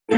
I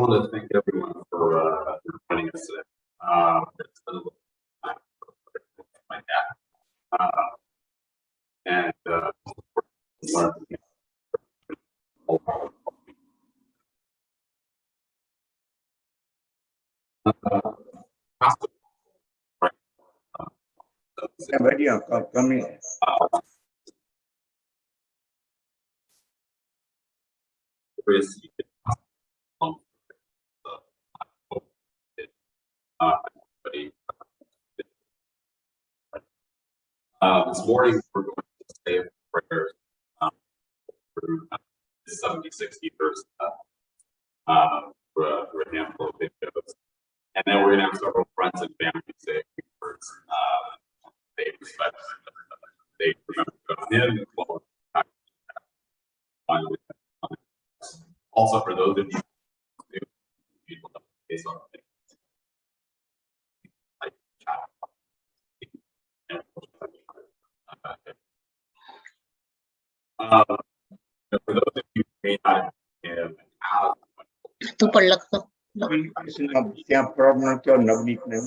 want to thank everyone for joining us today. It's been a little time for my dad. And this morning we're going to say a prayer for 76 years for a handful of videos. And then we're going to have several friends and family say a few words. They respect, they remember him as well as finally. Also, for those of you who people based on things like for those of you who may not have तू पढ़ लगता क्या problem क्या नवनीत ने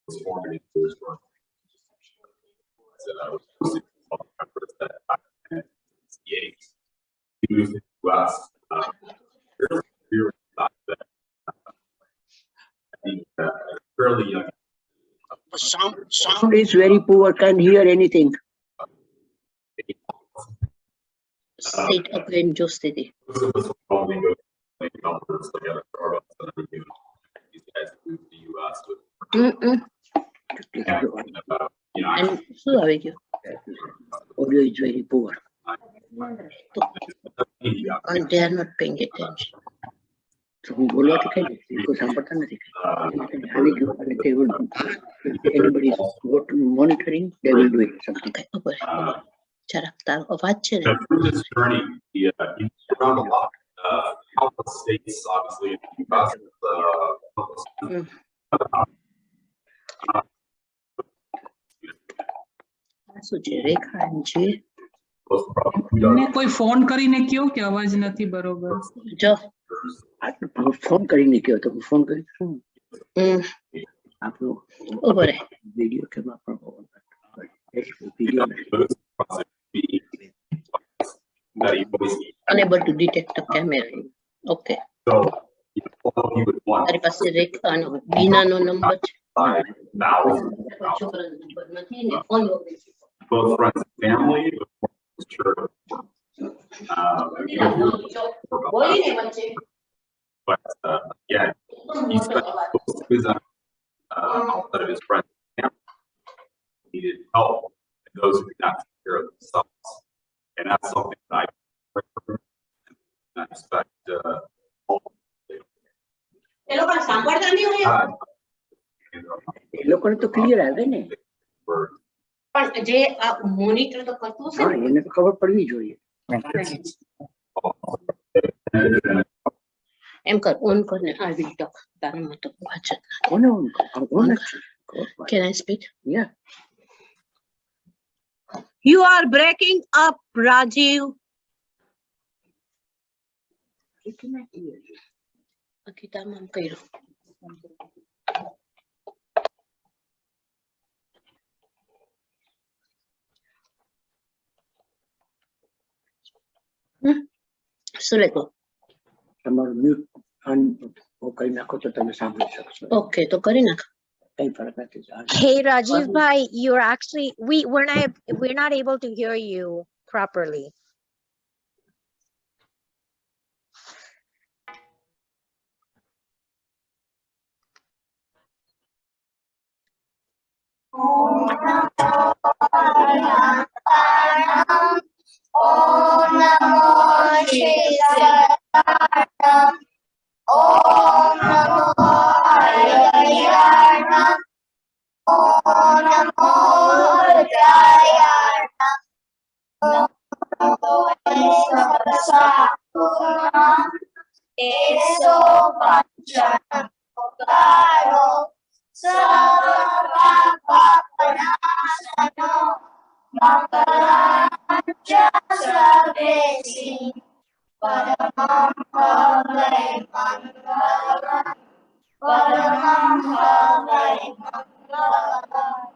was formed into his work. So I was he moved to the US. Fairly young. sound is very poor, can't hear anything. Sit again, just steady. And so audio is very poor. And they are not paying attention. So we will not take it because they will, if anybody is monitoring, they will do it. Something like that. Through this journey, he's around a lot. Countless states, obviously, in the US. કોઈ phone કરીને કયો કે અવાજ નથી બરોબર જો phone કરીને કયો તો ફોન કરી આપણો ઓવર વિડિયો કે આપણો video unable to detect the camera. Okay. So તારી પાસે રેખા બીનાનો નંબર છે both friends and family, church. But yeah, he spent most of his outside of his friends and family. He needed help, and those who could not take care of themselves. And that's something that I expect all લોકોને તો clear આવે ને words. પણ જે આ monitor તો કરતું છે ને એને તો ખબર પડવી જોઈએ એમ કર ઓન કરને આ વિડિયો તારામાં તો વાંચત કોને on Can I speak? Yeah. You are breaking up, Rajiv. I cannot hear you. Kita mam kayo. Sulit ko. Tamar mute okay na ko to tama sample siya. Okay, to kari na. Hey Rajiv bhai, you're actually we're not able to hear you properly. Om Namo Shivaya. Om Namo Harayanam. Om Namo Jayanam. Om Namo Sasakunam. Eso Panchanam Karo. Sarvapapanasano. Mangalancha Sarvesi. Paramam Bhavai Mangalam. Paramam Bhavai Mangalam.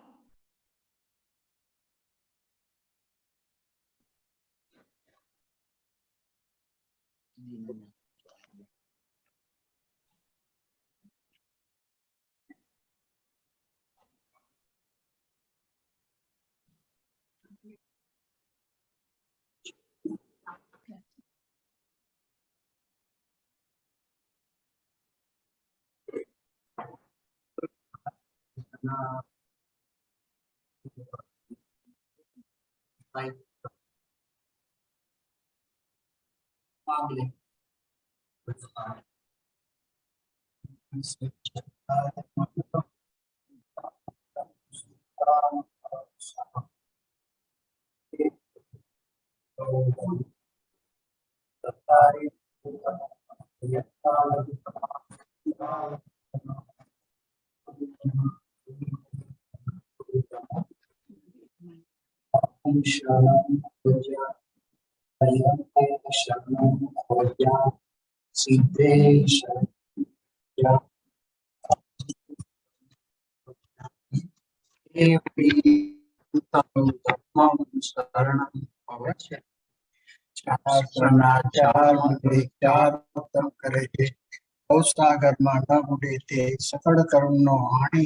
सागर माता बुढ़े थे सकड़ करुण no हानि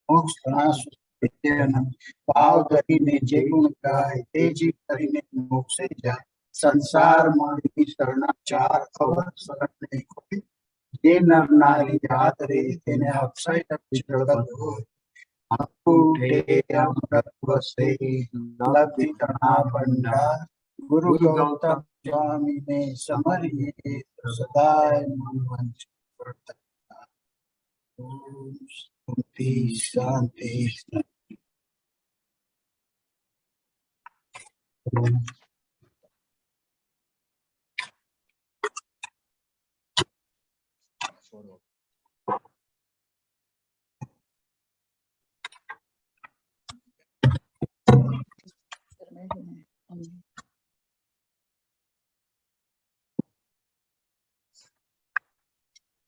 मोक्ष नाश भाव धरी ने जे गुण गाय तेजी करी ने मोक्षे जाय संसार मारी शरणाचार अवर शरण कोई जे नर नारी जात रे तेने अक्षय जगत हो अंकुटे अमृत वसे लब्धि तना भंडार गुरु गौतम स्वामी ने समरिए सदाय मनवंच शांति शांति।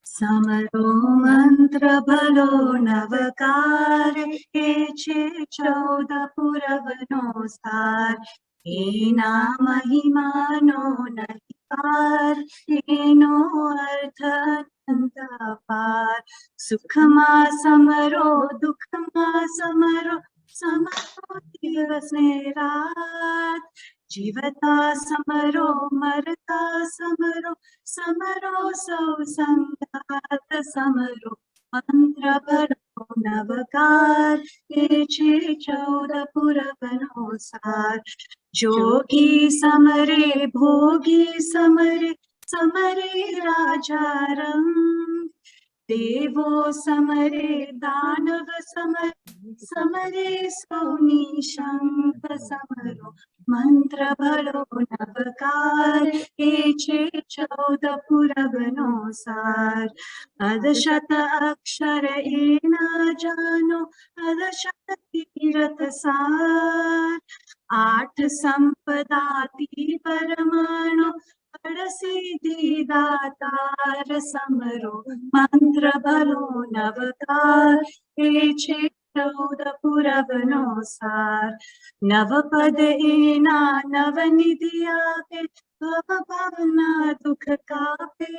समरो मंत्र भलो नवकार हे छे 14 पुरवनो सार एना महिमानो नहीं पार एनो अर्थ अनंत पार सुखमा समरो दुखमा समरो समरो दिवस ने रात जीवता समरो मरता समरो समरो सौ संगात समरो मंत्र भरो नवकार हे छे 14 पुरवनो सार जोगी समरे भोगी समरे समरे राजा रंग देवो समरे दानव समरे सोनी शंख समरो मंत्र भरो नवकार हे छे 14 पुरवनो सार अदशत अक्षर एना जानो अदशत तीरथ सार 8 संपदाति परमाणु सिद्धि दातार समरो मंत्र भलो नवकार हे छे 14 पुरवनो सार नव पद एना नव निधि आपे भव भावना दुख कापे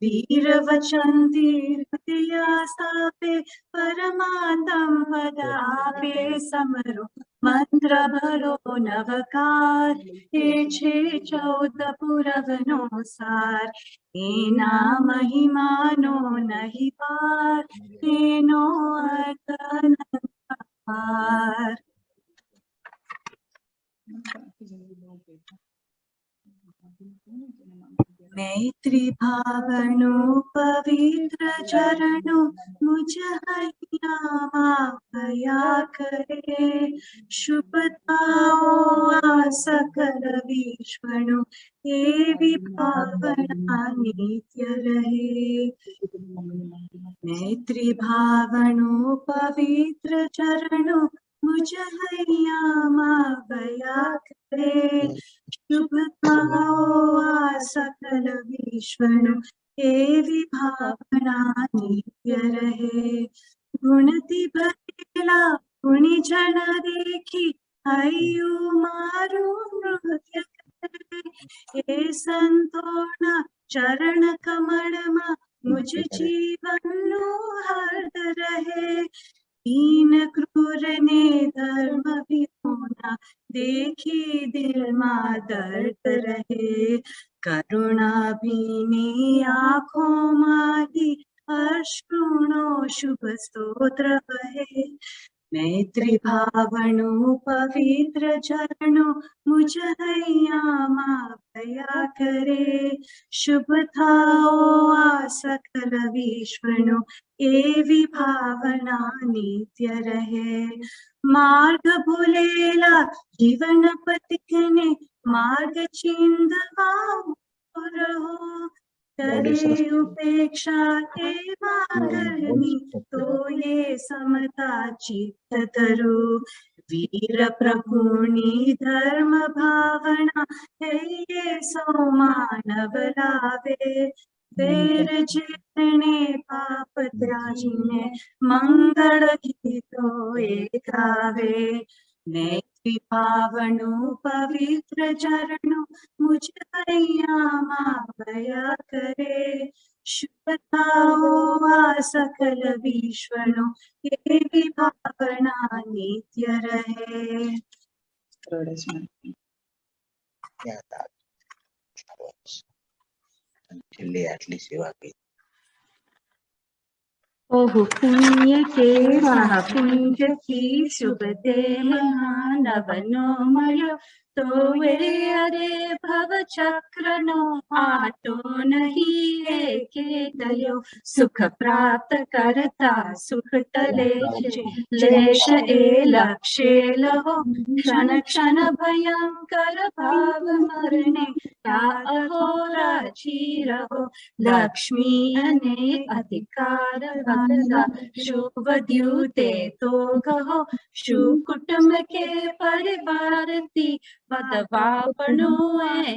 वीर वचन दीर्घया स्थापे परमात्म पद आपे समरो मंत्र भरो नवकार हे छे 14 पुरवनो सार एना महिमानो नहीं पार एनो अर्थ अनंत पार। मैत्री भावनु पवित्र चरणु मुझ हैया माया करे। शुभताओ आ सकल विश्वनु एवी भावना नित्य रहे। मैत्री भावनु पवित्र चरणु मुझ हैया माया करे। शुभताओ आ सकल विश्वनु एवी भावना नित्य रहे। गुणति भरेला गुणी जन देखी हयु मारू नृत्य करे। हे संतोना चरण कमल मा मुझ जीवन नु हर्द रहे। दीन क्रूर ने धर्म भी होना देखी दिल मा दर्द रहे। करुणा भीनी आँखों माही अश्रुणो शुभ स्तोत्र बहे। मैत्री भावनु पवित्र चरणु मुझ हैया माया करे। शुभताओ आ सकल विश्वनु एवी भावना नित्य रहे। मार्ग भूलेला जीवन पथिकने मार्ग चिंधवा रहो। करे उपेक्षा के मार्गनी तो ये समता चित्त धरो। वीर प्रभुनी धर्म भावना है ये सो मानव लावे। वेर जितने पाप त्याजिने मंगल गीतो एक गावे। मैत्री भावनु पवित्र चरणु मुझ हैया माया करे। शुभताओ आ सकल विश्वनु एवी भावना नित्य रहे। ओह पुण्य के महापुंज की शुभ दे मानवनो मयो। तो वे अरे भव चक्र नो आटो नहीं एके दयो। सुख प्राप्त करता सुख तले लेश ए लक्ष्य लहो। क्षण क्षण भयंकर भाव मरने क्या अहोराची रहो। लक्ष्मी अने अधिकार बंदा शुभ द्यूते तो कहो। शु कुटुंब के परिवार ती वदवापनु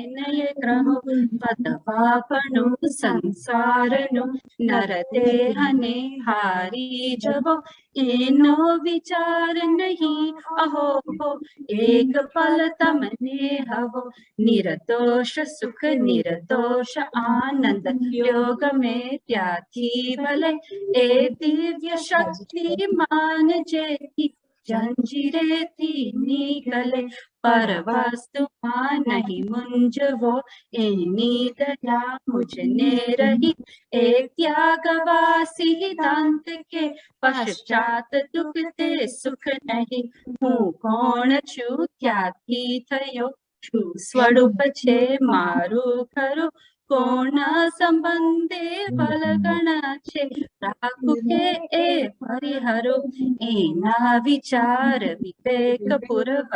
नय ग्रहो। वदवापनु संसारनु नर देहने हारी जबो। एनो विचार नहीं अहो हो एक पल तमने हवो। निर्दोष सुख निर्दोष आनंद योग में त्यागी भले। ए दिव्य शक्ति मान जेती जंजीरे थी निकले। पर वस्तु नहीं मुंजवो एनी दया मुझने रही। एक त्यागवासी दांत के पश्चात दुख ते सुख नहीं। हूँ कौन छू त्यागी थयो छू स्वरूप छे मारू खरू। कोण संबंधे बलगण छे राखू के ए परिहरो। एना विचार विवेक पूर्वक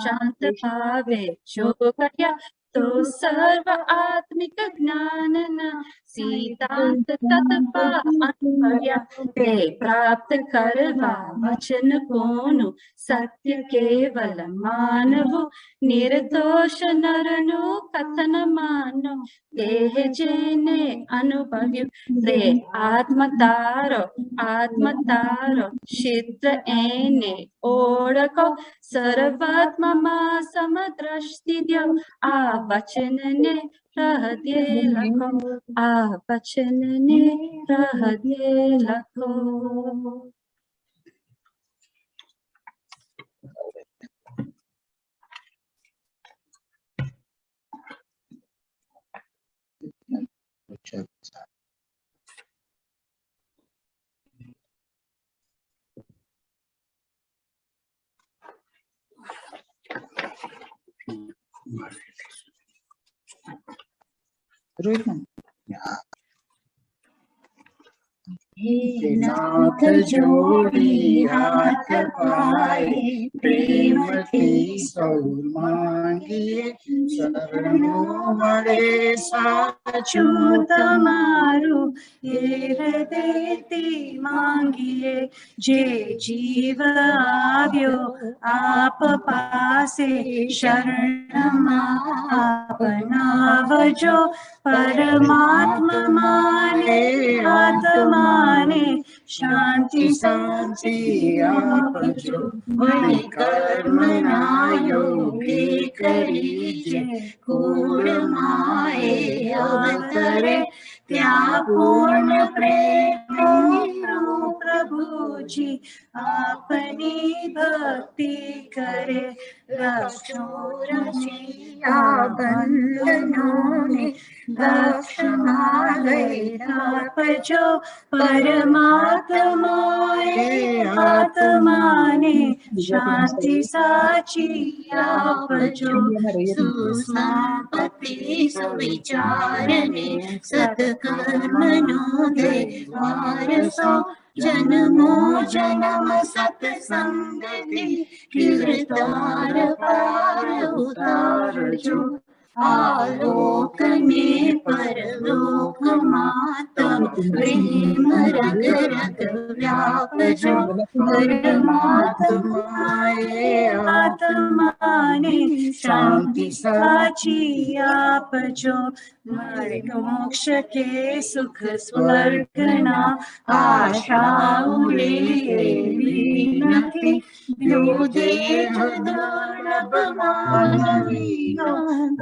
शांत भावे जो कर्या। तो सर्व आत्मिक ज्ञान न सिद्धांत तत्पा अनुभव्या। ते प्राप्त करवा वचन कोनु सत्य केवल मानवु। निर्दोष नरनु कथन मानो देह जेने अनुभव्यु। ते आत्मतारो सिद्ध एने ओळखो। सर्वात्मा समदृष्टि द्यो आ वचन ने हृदय लखो। आ वचन ने हृदय लखो। हे नाथ जोड़ी हाथ पाए प्रेम की सौ मांगिए शरणों मरे साचू તમારું એ હૃદયથી માંગીએ જે જીવ આવ્યો આપ પાસે શરણમાં આપનાવજો પરમાત્મા માને આત્માને શાંતિ शांति आपजो मणि कर्म योगी करीजे कूड़ माए अवतरे त्या पूर्ण प्रेम પ્રભુજી આપની ભક્તિ કરે રક્ષો રક્ષિયા બંધનોને દક્ષમાં લઈ આપજો પરમાત્માએ આત્માને શાંતિ સાચી આપજો સુસંપત્તિ સુવિચારને સત્કર્મનો દેવારસો જન્મો જન્મ સત્સંગતિ કીર્તાર પાર ઉતારજો આલોકને પરલોકમાં તમ પ્રેમ રગ રગ વ્યાપજો પરમાત્માએ આત્માને શાંતિ સાચી આપજો માર્ગ મોક્ષ કે સુખ સ્વર્ગના આશા ઉરે એવી નથી જો દેહ દુર્લભ માનવીનો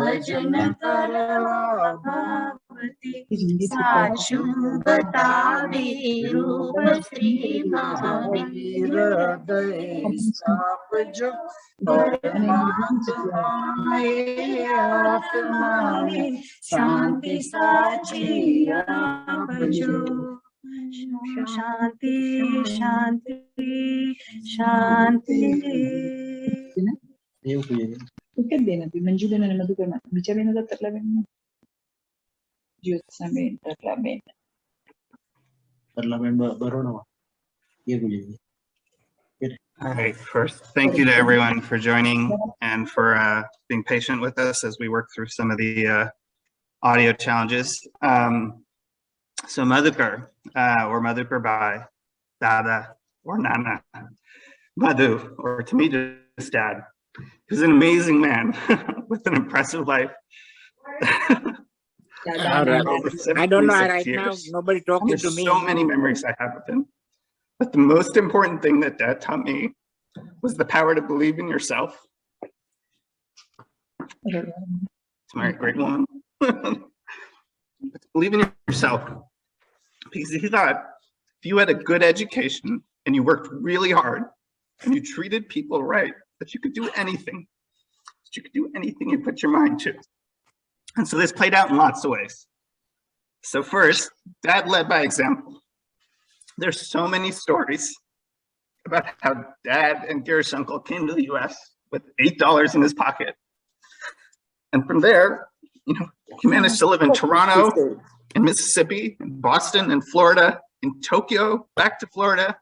ભજન કરવા ભાવતી સાચું બતાવી રૂપ શ્રી મહાવીર हृदय स्थापजो परमात्माए आत्माने શાંતિ સાચી આપજો શાંતિ શાંતિ શાંતિ બેન હતી મંજુબેન અને મધુકર બીજા બેન હતા તરલાબેન જ્યોત્સનાબેન તરલાબેન बरोड़ा ये बोलिए All right. First, thank you to everyone for joining and for being patient with us as we work through some of the audio challenges. So Madhuker, or Madhuker by Dada or Nana, Madhu, or to me just Dad, who's an amazing man with an impressive life. I don't know right now. Nobody talking to me. So many memories I have of him. But the most important thing that Dad taught me was the power to believe in yourself. To marry a great woman. But to believe in yourself. Because he thought if you had a good education and you worked really hard and you treated people right, that you could do anything. That you could do anything you put your mind to. And so this played out in lots of ways. So first, Dad led by example. There's so many stories about how Dad and Girish uncle came to the US with $8 in his pocket. And from there, you know, he managed to live in Toronto, in Mississippi, in Boston, in Florida, in Tokyo, back to Florida,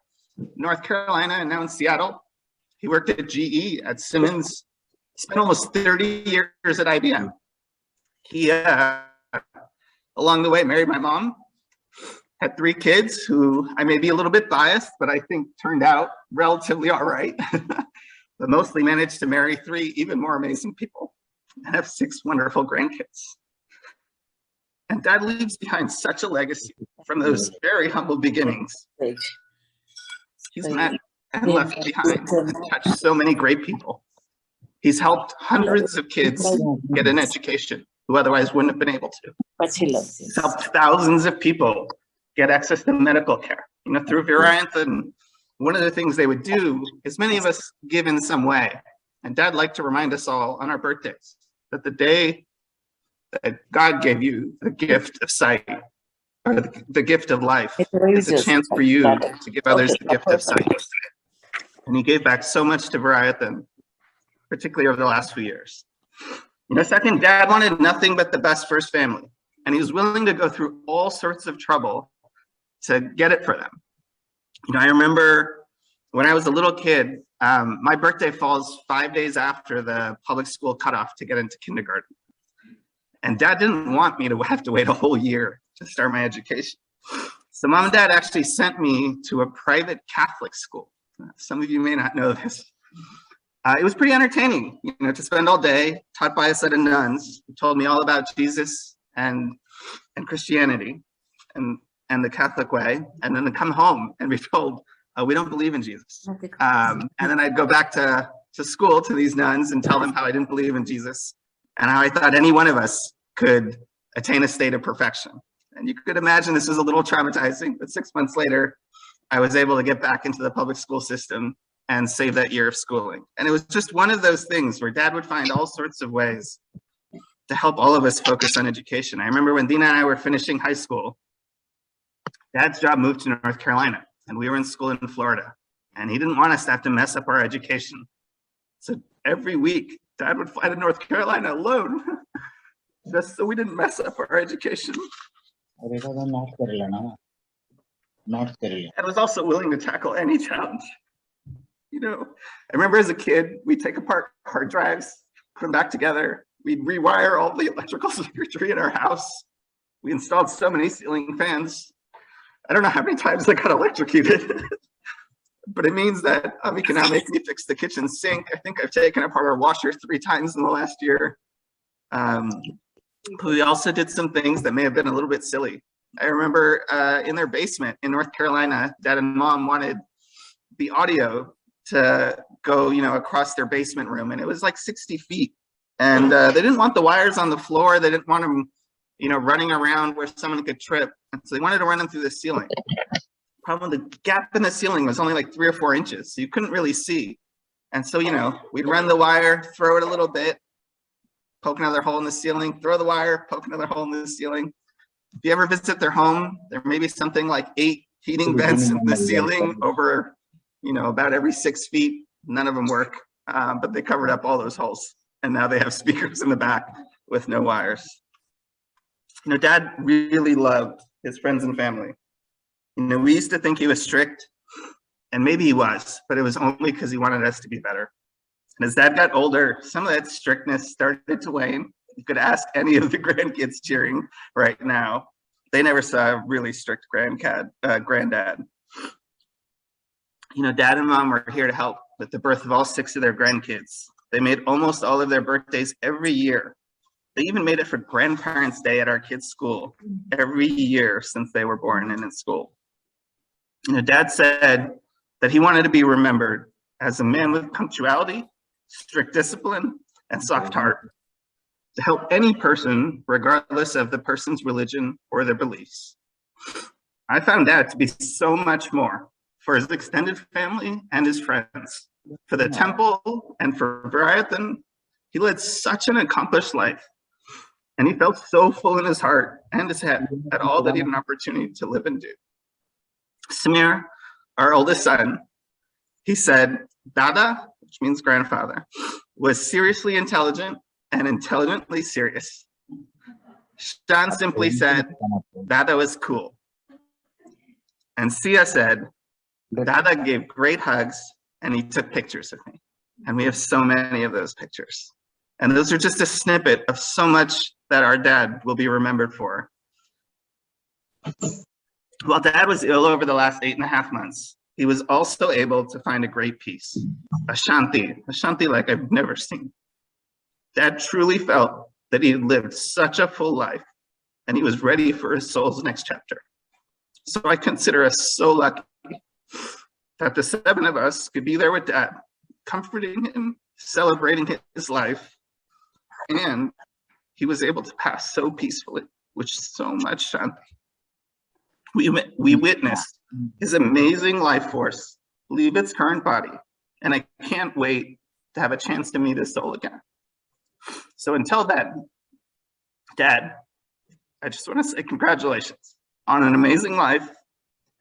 North Carolina, and now in Seattle. He worked at GE, at Simmons, spent almost 30 years at IBM. He, along the way, married my mom, had 3 kids who I may be a little bit biased, but I think turned out relatively all right, but mostly managed to marry 3 even more amazing people and have 6 wonderful grandkids. And Dad leaves behind such a legacy from those very humble beginnings. He's met and left behind and touched so many great people. He's helped hundreds of kids get an education who otherwise wouldn't have been able to. He's helped thousands of people get access to medical care, you know, through Virayantha. And one of the things they would do is many of us give in some way. And Dad liked to remind us all on our birthdays that the day that God gave you the gift of sight, or the gift of life, is a chance for you to give others the gift of sight. And he gave back so much to Virayantha, particularly over the last few years. You know, second, Dad wanted nothing but the best for his family. and he was willing to go through all sorts of trouble to get it for them. You know, I remember when I was a little kid, my birthday falls 5 days after the public school cutoff to get into kindergarten. And Dad didn't want me to have to wait a whole year to start my education. So Mom and Dad actually sent me to a private Catholic school. Some of you may not know this. It was pretty entertaining, you know, to spend all day taught by a set of nuns who told me all about Jesus and Christianity and the Catholic way, and then to come home and be told, we don't believe in Jesus. And then I'd go back to school to these nuns and tell them how I didn't believe in Jesus and how I thought any one of us could attain a state of perfection. And you could imagine this was a little traumatizing, but 6 months later, I was able to get back into the public school system and save that year of schooling. And it was just one of those things where Dad would find all sorts of ways to help all of us focus on education. I remember when Dina and I were finishing high school, Dad's job moved to North Carolina, and we were in school in Florida, and he didn't want us to have to mess up our education. So every week, Dad would fly to North Carolina alone, just so we didn't mess up our education. North Carolina. And was also willing to tackle any challenge. You know, I remember as a kid, we'd take apart hard drives, put them back together. We'd rewire all the electrical circuitry in our house. We installed so many ceiling fans. I don't know how many times I got electrocuted, but it means that he can now make me fix the kitchen sink. I think I've taken apart our washer 3 times in the last year. We also did some things that may have been a little bit silly. I remember in their basement in North Carolina, Dad and Mom wanted the audio to go, you know, across their basement room, and it was like 60 feet. And they didn't want the wires on the floor. They didn't want them, you know, running around where someone could trip. And so they wanted to run them through the ceiling. Problem, the gap in the ceiling was only like 3 or 4 inches, so you couldn't really see. And so, you know, we'd run the wire, throw it a little bit, poke another hole in the ceiling, throw the wire, poke another hole in the ceiling. If you ever visit their home, there may be something like 8 heating vents in the ceiling over, you know, about every 6 feet. None of them work, but they covered up all those holes. And now they have speakers in the back with no wires. You know, Dad really loved his friends and family. You know, we used to think he was strict, and maybe he was, but it was only because he wanted us to be better. And as Dad got older, some of that strictness started to wane. You could ask any of the grandkids cheering right now. They never saw a really strict granddad. You know, Dad and Mom were here to help with the birth of all 6 of their grandkids. They made almost all of their birthdays every year. They even made it for Grandparents' Day at our kids' school every year since they were born and in school. You know, Dad said that he wanted to be remembered as a man with punctuality, strict discipline, and soft heart to help any person, regardless of the person's religion or their beliefs. I found Dad to be so much more for his extended family and his friends, for the temple and for Briarton. He led such an accomplished life, and he felt so full in his heart and his head at all that he had an opportunity to live and do. Samir, our oldest son, he said, Dada, which means grandfather, was seriously intelligent and intelligently serious. Sean simply said, Dada was cool. And Sia said, Dada gave great hugs and he took pictures of me. And we have so many of those pictures. And those are just a snippet of so much that our dad will be remembered for. While Dad was ill over the last 8.5 months, he was also able to find a great peace, a shanti like I've never seen. Dad truly felt that he had lived such a full life and he was ready for his soul's next chapter. So I consider us so lucky that the 7 of us could be there with Dad, comforting him, celebrating his life, and he was able to pass so peacefully, with so much shanti. We witnessed his amazing life force leave its current body, and I can't wait to have a chance to meet his soul again. So until then, Dad, I just want to say congratulations on an amazing life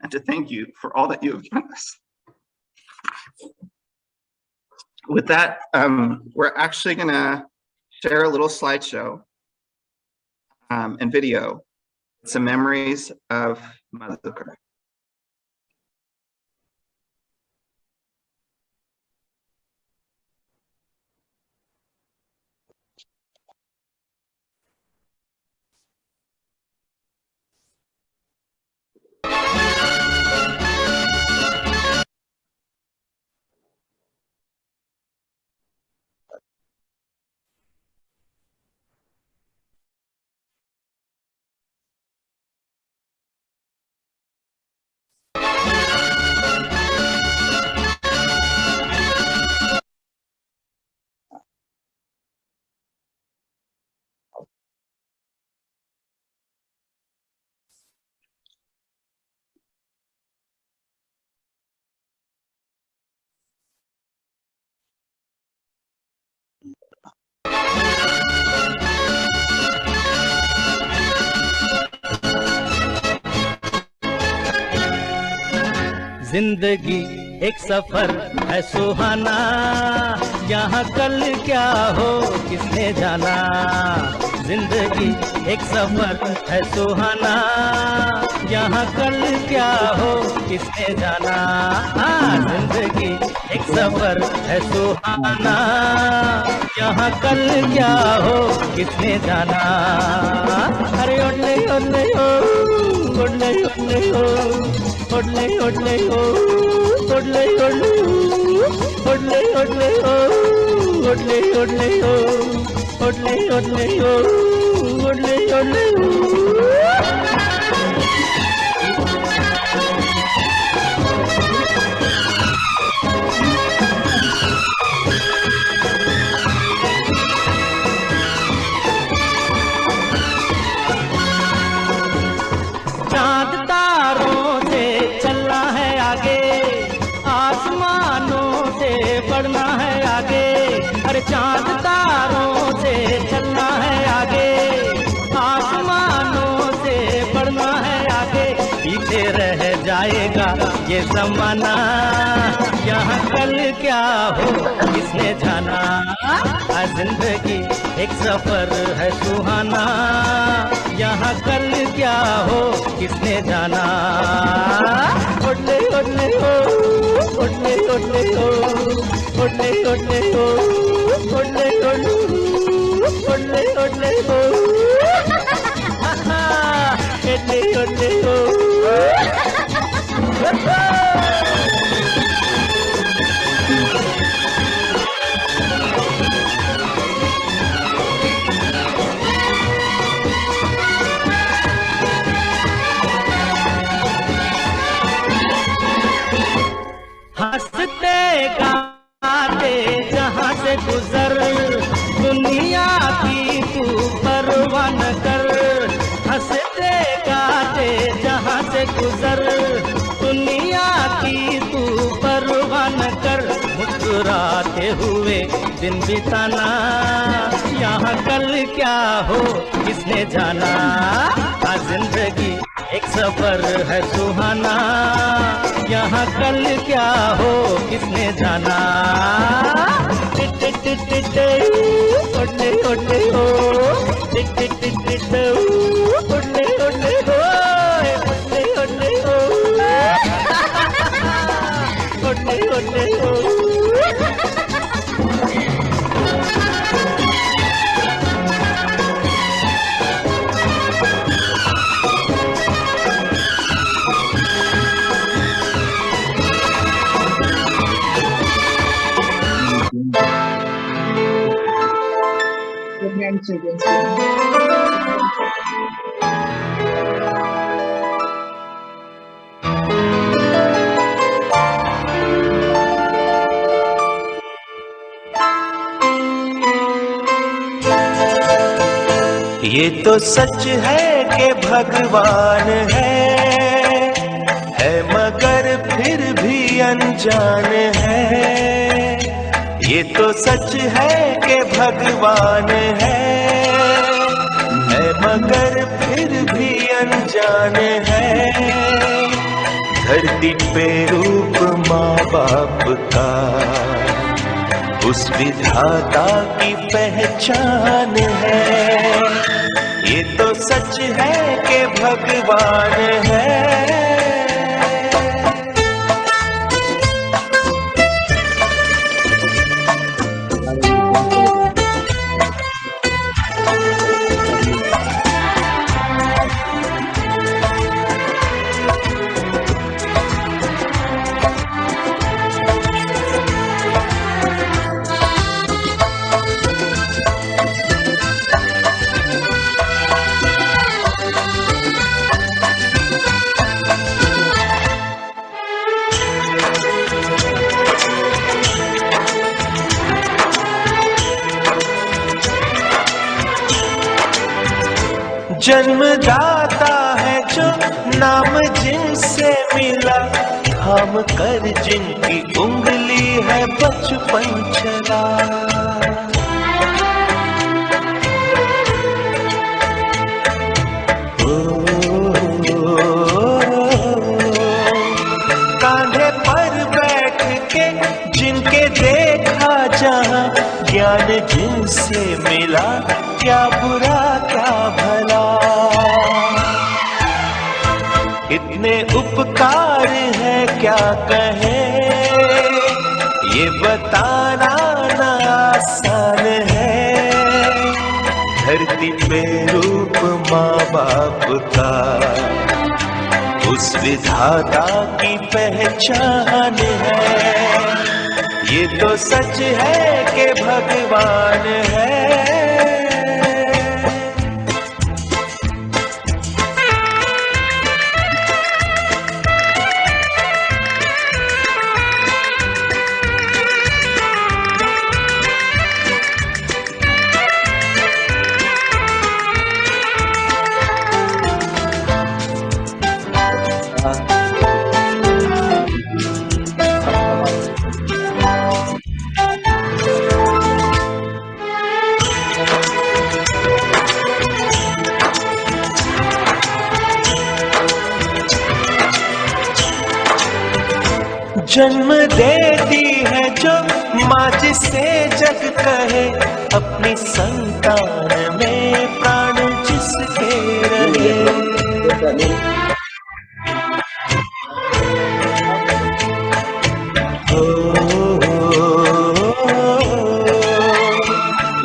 and to thank you for all that you have given us. With that, we're actually going to share a little slideshow. and video, some memories of Madhuker. जिंदगी एक सफर है सुहाना, यहाँ कल क्या हो किसने जाना। जिंदगी एक सफर है सुहाना, यहाँ कल क्या हो किसने जाना। जिंदगी एक सफर है सुहाना, यहाँ कल क्या हो किसने जाना। अरे ओडले ओडले हो, ओडले ओडले हो, ओडले ओडले हो, ओडले ओडले हो, ओडले ओडले हो, ओडले ओडले हो, ओडले ओडले हो, ओडले ओडले हो। चांद तारों से चलना है आगे, आसमानों से बढ़ना है आगे। अरे चांद तारों से चलना है आगे, आसमानों से बढ़ना है आगे। पीछे रह जाएगा ये ज़माना, यहाँ कल क्या हो किसने जाना। जिंदगी एक सफर है सुहाना, यहाँ कल क्या हो किसने जाना। ओडले ओडले हो, ओडले ओडले हो, ओडले ओडले हो, ओडले ओडले हो, ओडले ओडले हो, ओडले ओडले हो। हंसते गाते जहाँ से गुजर, दुनिया की तू परवाह न कर। हंसते गाते जहाँ से गुजर, दुनिया की तू परवाह न कर। मुस्कुराते हुए दिन बिताना, यहाँ कल क्या हो किसने जाना। जिंदगी एक सफर है सुहाना, यहाँ कल क्या हो किसने जाना। टिट टिट टिट टिट ओडले ओडले हो, टिट टिट टिट टिट ओडले ओडले हो, ओडले ओडले हो, ओडले ओडले हो। The grandchildren's game. ये तो सच है कि भगवान है मगर फिर भी अनजान है। ये तो सच है कि भगवान है मगर फिर भी अनजान है। धरती पे रूप माँ बाप का उस विधाता की पहचान है। ये तो सच है कि भगवान है। जन्मदाता है जो नाम जिनसे मिला, थाम कर जिनकी उंगली है बचपन चला। कांधे पर बैठ के जिनके देखा जहां, ज्ञान जिनसे मिला, क्या बुरा क्या भला। इतने उपकार है क्या कहें, ये बताना ना आसान है। धरती पे रूप माँ बाप का, उस विधाता की पहचान है। ये तो सच है कि भगवान है। जन्म देती है जो माँ जिसे जग कहे, अपनी संतान में प्राण जिसके रहे।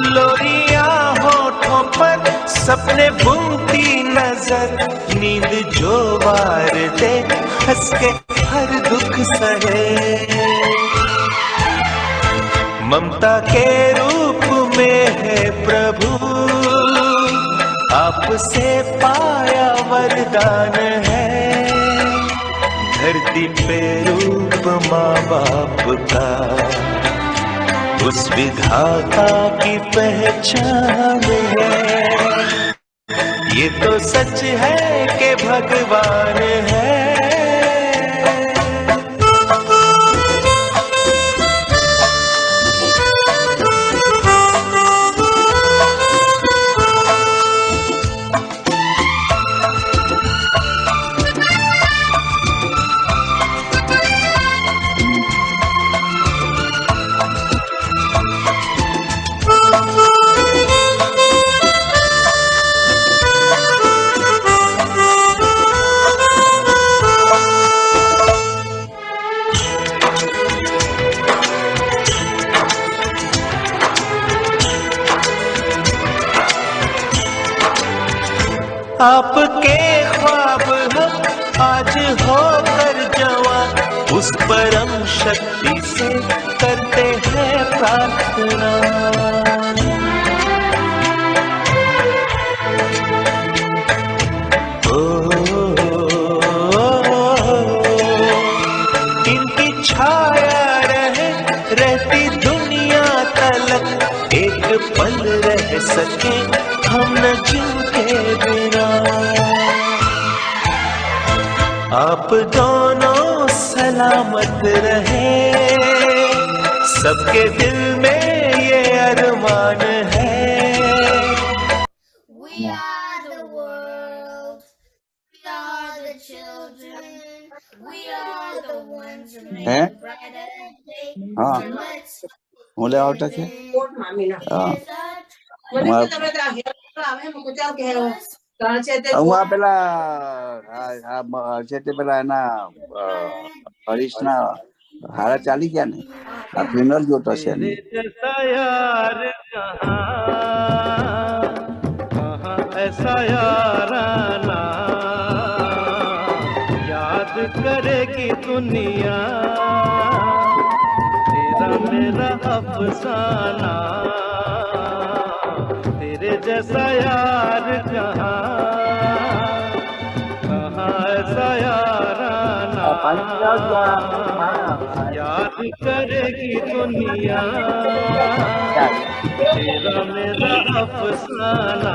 लोरिया होठों पर सपने बुनती नजर, नींद जो वार दे हंस के हर दुख सहे। ममता के रूप में है प्रभु, आपसे पाया वरदान है। धरती पे रूप माँ बाप का, उस विधाता की पहचान है। ये तो सच है कि भगवान है। आपके ख्वाब हम आज होकर जवां, उस परम शक्ति से करते हैं प्रार्थना। इनकी छाया रहे रहती दुनिया तलक, एक पल रह सके हम न जिनके बिना। आप दोनों सलामत रहे, सबके दिल में ये अरमान है। We are the world, we are the children, we are the ones who make a brighter day. So let's mulai auto ke here's our હું પેલા છે તે પેલા એના હરીશના હારા ચાલી ગયા ને આ ફ્યુનરલ જોતો છે ને ऐसा याराना याद करेगी दुनिया तेरा मेरा अफसाना तेरे जैसा यार कहाँ ऐसा याराना याद करेगी दुनिया तेरा मेरा अफसाना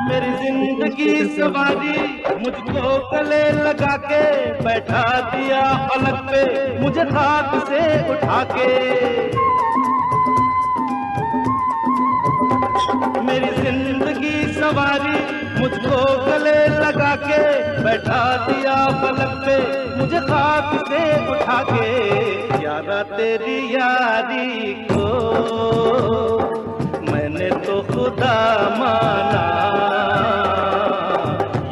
मेरी जिंदगी सवारी मुझको गले लगा के बैठा दिया पलक पे मुझे खाक से उठा के मेरी जिंदगी सवारी मुझको गले लगा के बैठा दिया पलक पे मुझे खाक से उठा के यारा तेरी यारी को मैंने तो खुदा माना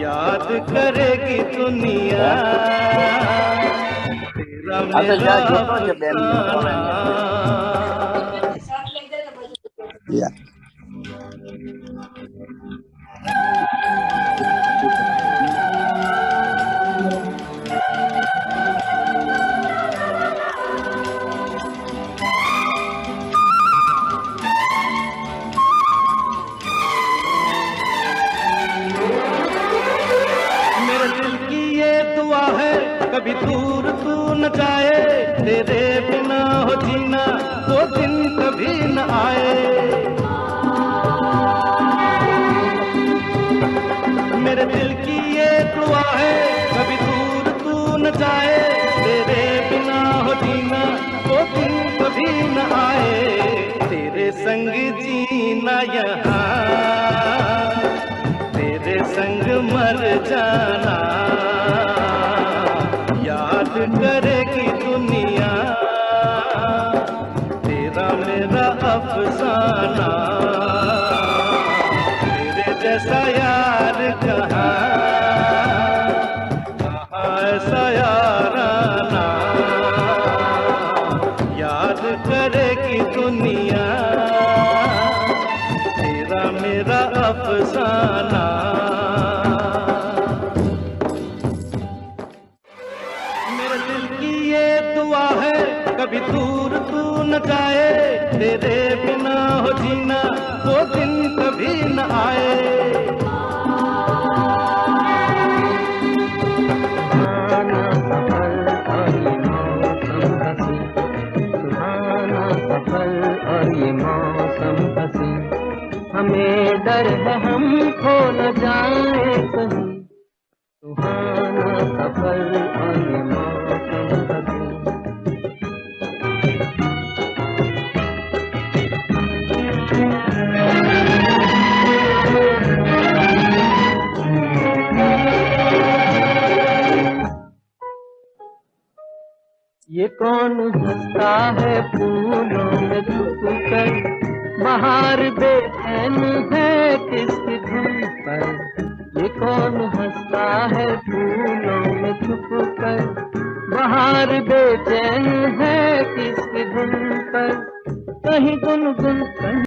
याद करेगी दुनिया तेरा मेरा अफसाना कभी दूर तू न जाए तेरे बिना हो जीना वो दिन कभी न आए मेरे दिल की ये दुआ है कभी दूर तू न जाए तेरे बिना हो जीना वो दिन कभी न आए तेरे संग जीना यहाँ तेरे संग मर जाना याद करेगी दुनिया तेरा मेरा अफसाना तेरे जैसा यार कहाँ ऐसा याराना याद करेगी दुनिया तेरा मेरा अफसाना कभी दूर तू न जाए तेरे बिना हो जीना वो दिन कभी न आए सुहाना सफर और ये मौसम हंसी हमें डर है हम खो न जाए कहीं सुहाना सफर और ये मौसम हंसी ये कौन हंसता है फूलों में छुप कर बाहर बेचैन है किसकी धुन पर ये कौन हंसता है फूलों में छुप कर बाहर बेचैन है किसकी धुन पर कहीं गुनगुन कहीं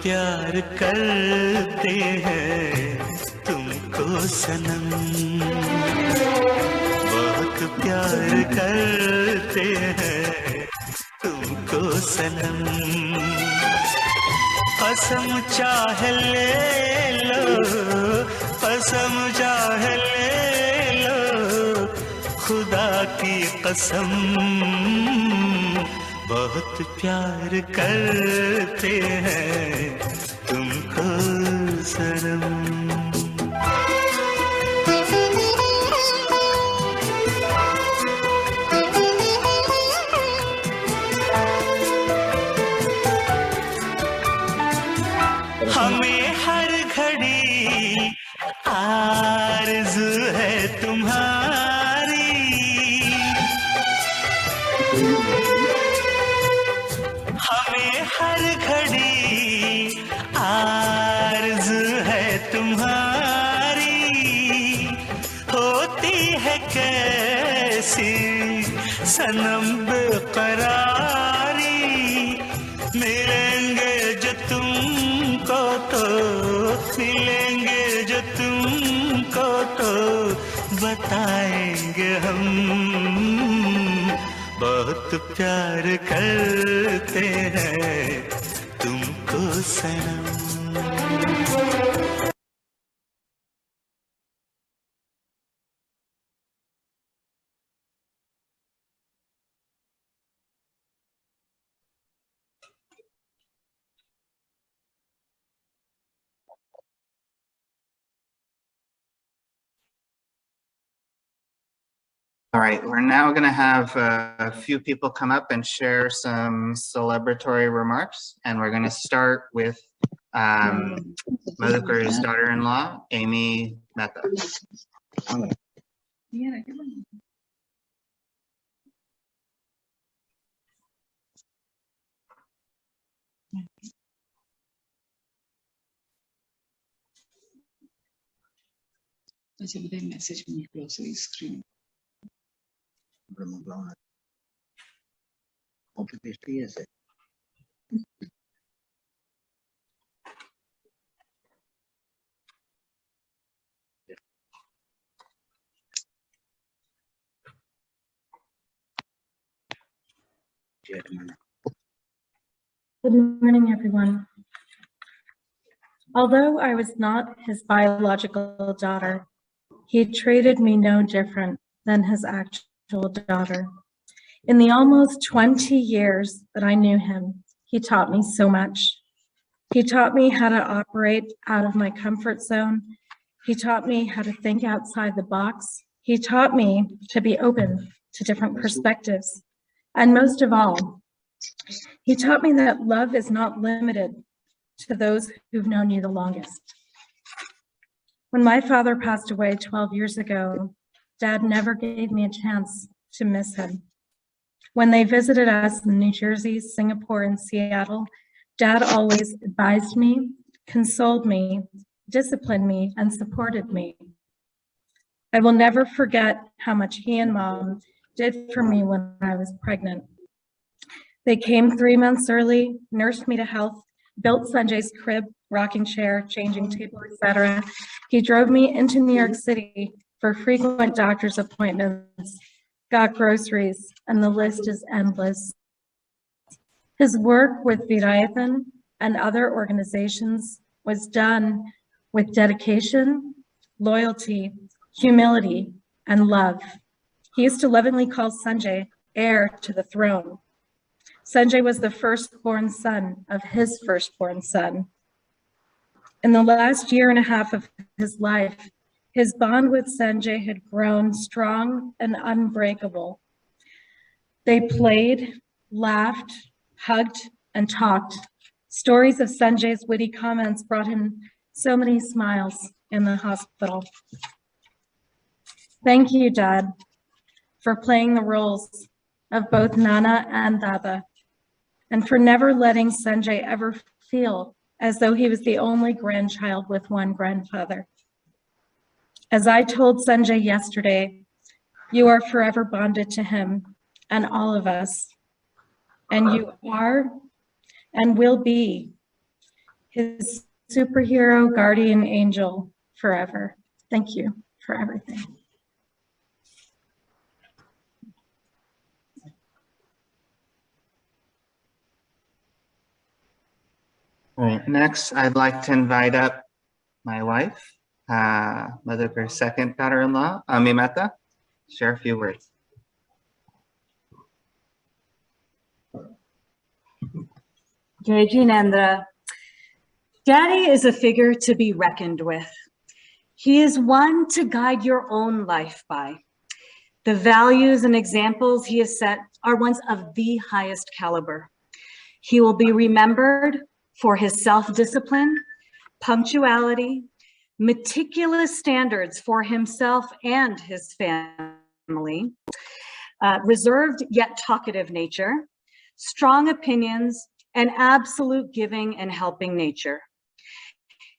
प्यार करते हैं तुमको सनम, बहुत प्यार करते हैं तुमको सनम। कसम चाहे ले लो, कसम चाहे ले लो, खुदा की कसम, बहुत प्यार करते हैं तुमको सनम। हमें हर घड़ी आरज़ू है तुम्हारी, हमें हर घड़ी आरज़ू है तुम्हारी, होती है कैसी सनम बेकरारी, मिलेंगे जो तुमको तो, मिलेंगे जो तुमको तो बताएंगे हम, बहुत प्यार करते हैं तुमको सनम। All right, we're now going to have a few people come up and share some celebratory remarks, and we're going to start with Madhuker's daughter-in-law, Amy Mehta. Message me grocery screen. Good morning, everyone. Although I was not his biological daughter, he treated me no different than his actual daughter. In the almost 20 years that I knew him, he taught me so much. He taught me how to operate out of my comfort zone. He taught me how to think outside the box. He taught me to be open to different perspectives. And most of all, he taught me that love is not limited to those who've known you the longest. When my father passed away 12 years ago, Dad never gave me a chance to miss him. When they visited us in New Jersey, Singapore, and Seattle, Dad always advised me, consoled me, disciplined me, and supported me. I will never forget how much he and Mom did for me when I was pregnant. They came 3 months early, nursed me to health, built Sanjay's crib, rocking chair, changing table, etc. He drove me into New York City for frequent doctor's appointments, got groceries, and the list is endless. His work with Vidayathan and other organizations was done with dedication, loyalty, humility, and love. He used to lovingly call Sanjay heir to the throne. Sanjay was the firstborn son of his firstborn son. In the last year and a half of his life, his bond with Sanjay had grown strong and unbreakable. They played, laughed, hugged, and talked. Stories of Sanjay's witty comments brought him so many smiles in the hospital. Thank you, Dad, for playing the roles of both Nana and Dada, and for never letting Sanjay ever feel as though he was the only grandchild with one grandfather. As I told Sanjay yesterday, you are forever bonded to him and all of us, and you are and will be his superhero guardian angel forever. Thank you for everything. All right, next, I'd like to invite up my wife, Madhuker's second daughter-in-law, Mehta, share a few words. Jai Jinendra. Daddy is a figure to be reckoned with. He is one to guide your own life by. The values and examples he has set are ones of the highest caliber. He will be remembered for his self-discipline, punctuality, meticulous standards for himself and his family, reserved yet talkative nature, strong opinions, and absolute giving and helping nature.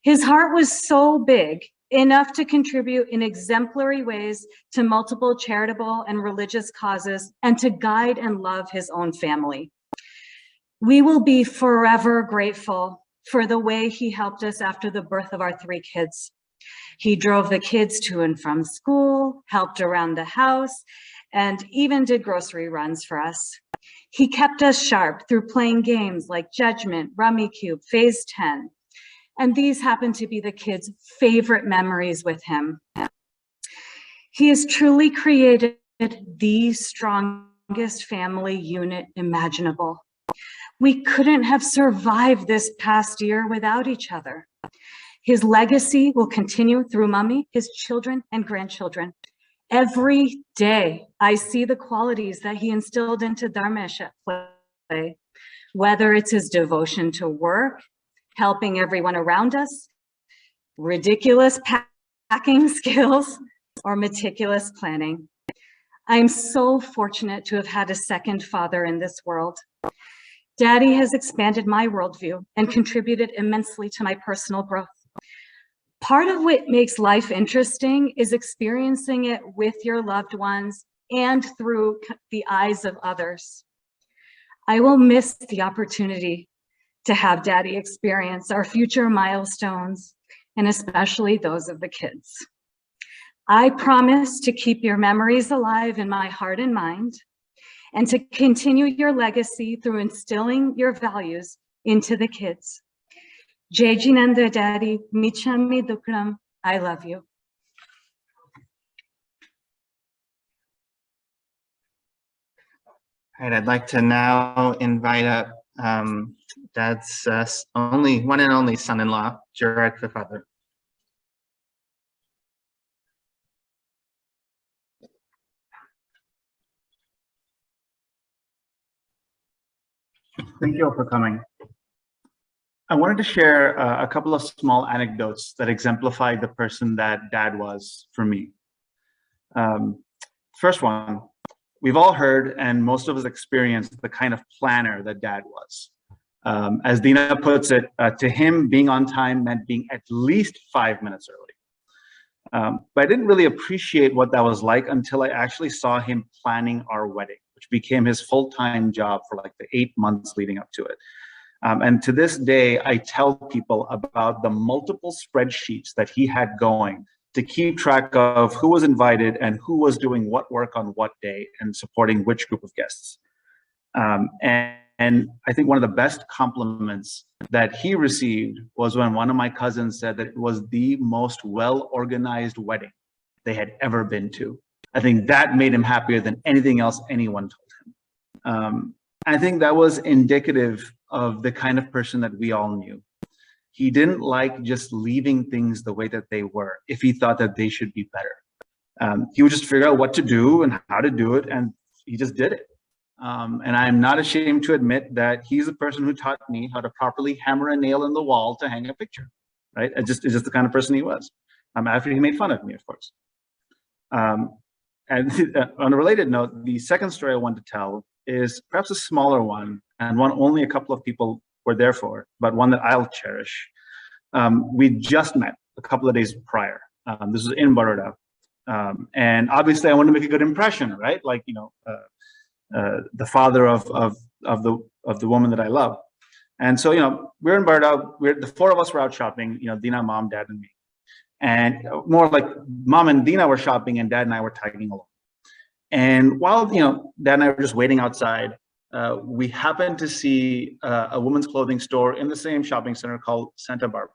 His heart was so big, enough to contribute in exemplary ways to multiple charitable and religious causes and to guide and love his own family. We will be forever grateful for the way he helped us after the birth of our 3 kids. He drove the kids to and from school, helped around the house, and even did grocery runs for us. He kept us sharp through playing games like Judgment, Rummy Cube, Phase 10. And these happen to be the kids' favorite memories with him. He has truly created the strongest family unit imaginable. We couldn't have survived this past year without each other. His legacy will continue through Mummy, his children and grandchildren. Every day, I see the qualities that he instilled into Dharmesh at play, whether it's his devotion to work, helping everyone around us, ridiculous packing skills, or meticulous planning. I'm so fortunate to have had a second father in this world. Daddy has expanded my worldview and contributed immensely to my personal growth. Part of what makes life interesting is experiencing it with your loved ones and through the eyes of others. I will miss the opportunity to have Daddy experience our future milestones, and especially those of the kids. I promise to keep your memories alive in my heart and mind, and to continue your legacy through instilling your values into the kids. Jai Jinendra Daddy, Michami Dukram, I love you. All right, I'd like to now invite up Dad's one and only son-in-law, Gerard the father. Thank you all for coming. I wanted to share a couple of small anecdotes that exemplify the person that Dad was for me. First one, we've all heard and most of us experienced the kind of planner that Dad was. As Dina puts it, to him, being on time meant being at least 5 minutes early. But I didn't really appreciate what that was like until I actually saw him planning our wedding, which became his full-time job for like the 8 months leading up to it. And to this day, I tell people about the multiple spreadsheets that he had going to keep track of who was invited and who was doing what work on what day and supporting which group of guests. And I think one of the best compliments that he received was when one of my cousins said that it was the most well-organized wedding they had ever been to. I think that made him happier than anything else anyone told him. I think that was indicative of the kind of person that we all knew. He didn't like just leaving things the way that they were if he thought that they should be better. He would just figure out what to do and how to do it, and he just did it. And I'm not ashamed to admit that he's the person who taught me how to properly hammer a nail in the wall to hang a picture, right? It's just the kind of person he was. After he made fun of me, of course. And on a related note, the second story I want to tell is perhaps a smaller one, and one only a couple of people were there for, but one that I'll cherish. We just met a couple of days prior. This was in Baroda. And obviously I want to make a good impression, right? Like, you know, the father of the woman that I love. And so, we're in Berda, the four of us were out shopping, Dina, mom, dad, and me. And more like mom and Dina were shopping and dad and I were tagging along. And while, dad and I were just waiting outside, we happened to see a women's clothing store in the same shopping center called Santa Barbara.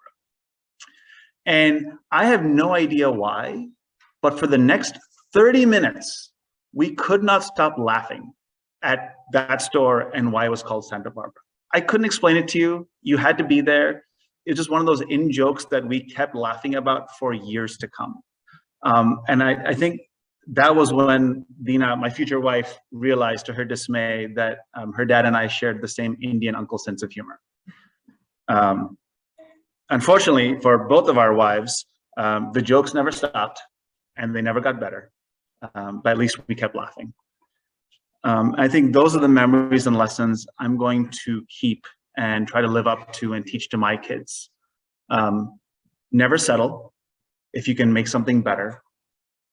And I have no idea why, but for the next 30 minutes, we could not stop laughing at that store and why it was called Santa Barbara. I couldn't explain it to you. You had to be there. It's just one of those in-jokes that we kept laughing about for years to come. And I think that was when Dina, my future wife, realized to her dismay that her dad and I shared the same Indian uncle sense of humor. Unfortunately, for both of our wives, the jokes never stopped and they never got better, but at least we kept laughing. I think those are the memories and lessons I'm going to keep and try to live up to and teach to my kids. Never settle if you can make something better,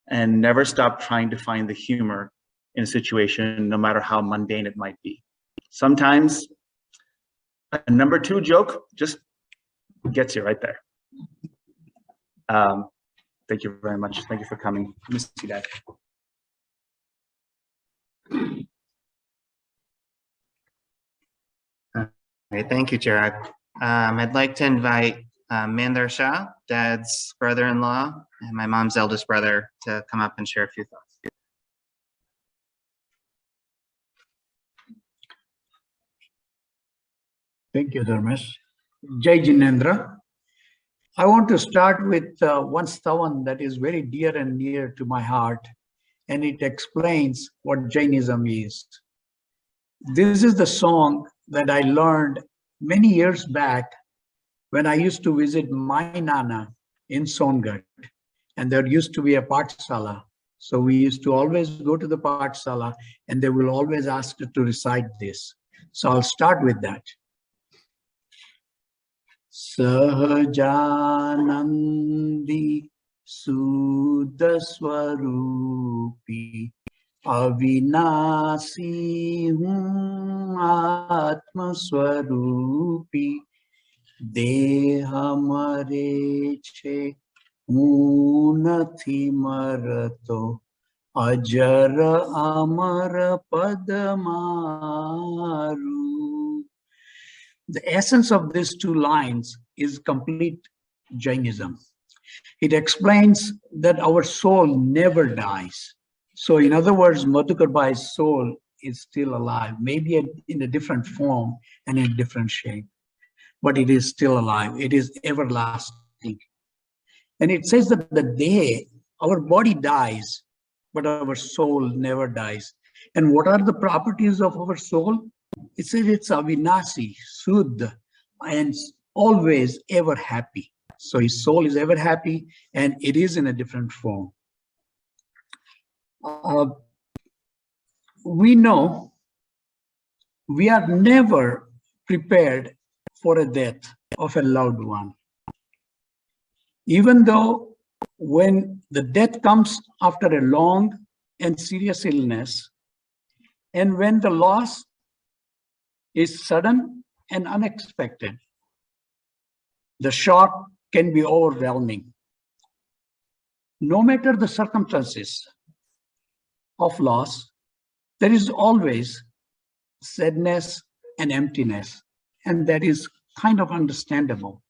and never stop trying to find the humor in a situation, no matter how mundane it might be. Sometimes a number 2 joke just gets you right there. Thank you very much. Thank you for coming. Miss you, Dad. Great, thank you, Chirag. I'd like to invite Mandar Shah, Dad's brother-in-law, and my mom's eldest brother, to come up and share a few thoughts. Thank you, Dharmesh. Jai Jinendra. I want to start with one stavan that is very dear and near to my heart, and it explains what Jainism is. This is the song that I learned many years back when I used to visit my Nana in Songarh, and there used to be a Pathsala. So we used to always go to the Pathsala, and they will always ask us to recite this. So I'll start with that. Sahajanandi Sudha Swarupi Avinasi Atma Swarupi Deha mare che unathi marato Ajara amara padamaru. The essence of these 2 lines is complete Jainism. It explains that our soul never dies. So in other words, Madhuker Bhai's soul is still alive, maybe in a different form and in a different shape, but it is still alive. It is everlasting. And it says that the day our body dies, but our soul never dies. And what are the properties of our soul? It says it's avinasi, Suddha, and always ever happy. So his soul is ever happy, and it is in a different form. We know we are never prepared for a death of a loved one. Even though when the death comes after a long and serious illness, and when the loss is sudden and unexpected, the shock can be overwhelming. No matter the circumstances of loss, there is always sadness and emptiness, and that is kind of understandable.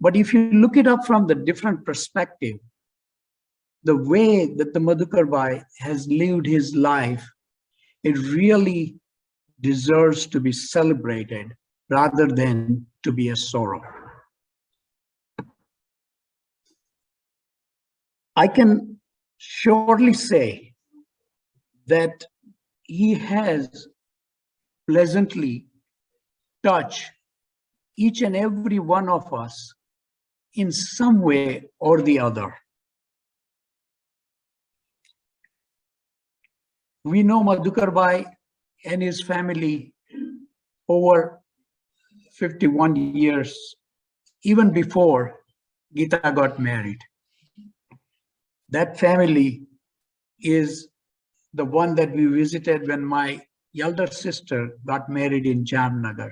But if you look it up from the different perspective, the way that the Madhuker Bhai has lived his life, it really deserves to be celebrated rather than to be a sorrow. I can surely say that he has pleasantly touched each and every one of us in some way or the other. We know Madhuker Bhai and his family over 51 years, even before Gita got married. That family is the one that we visited when my elder sister got married in Jamnagar.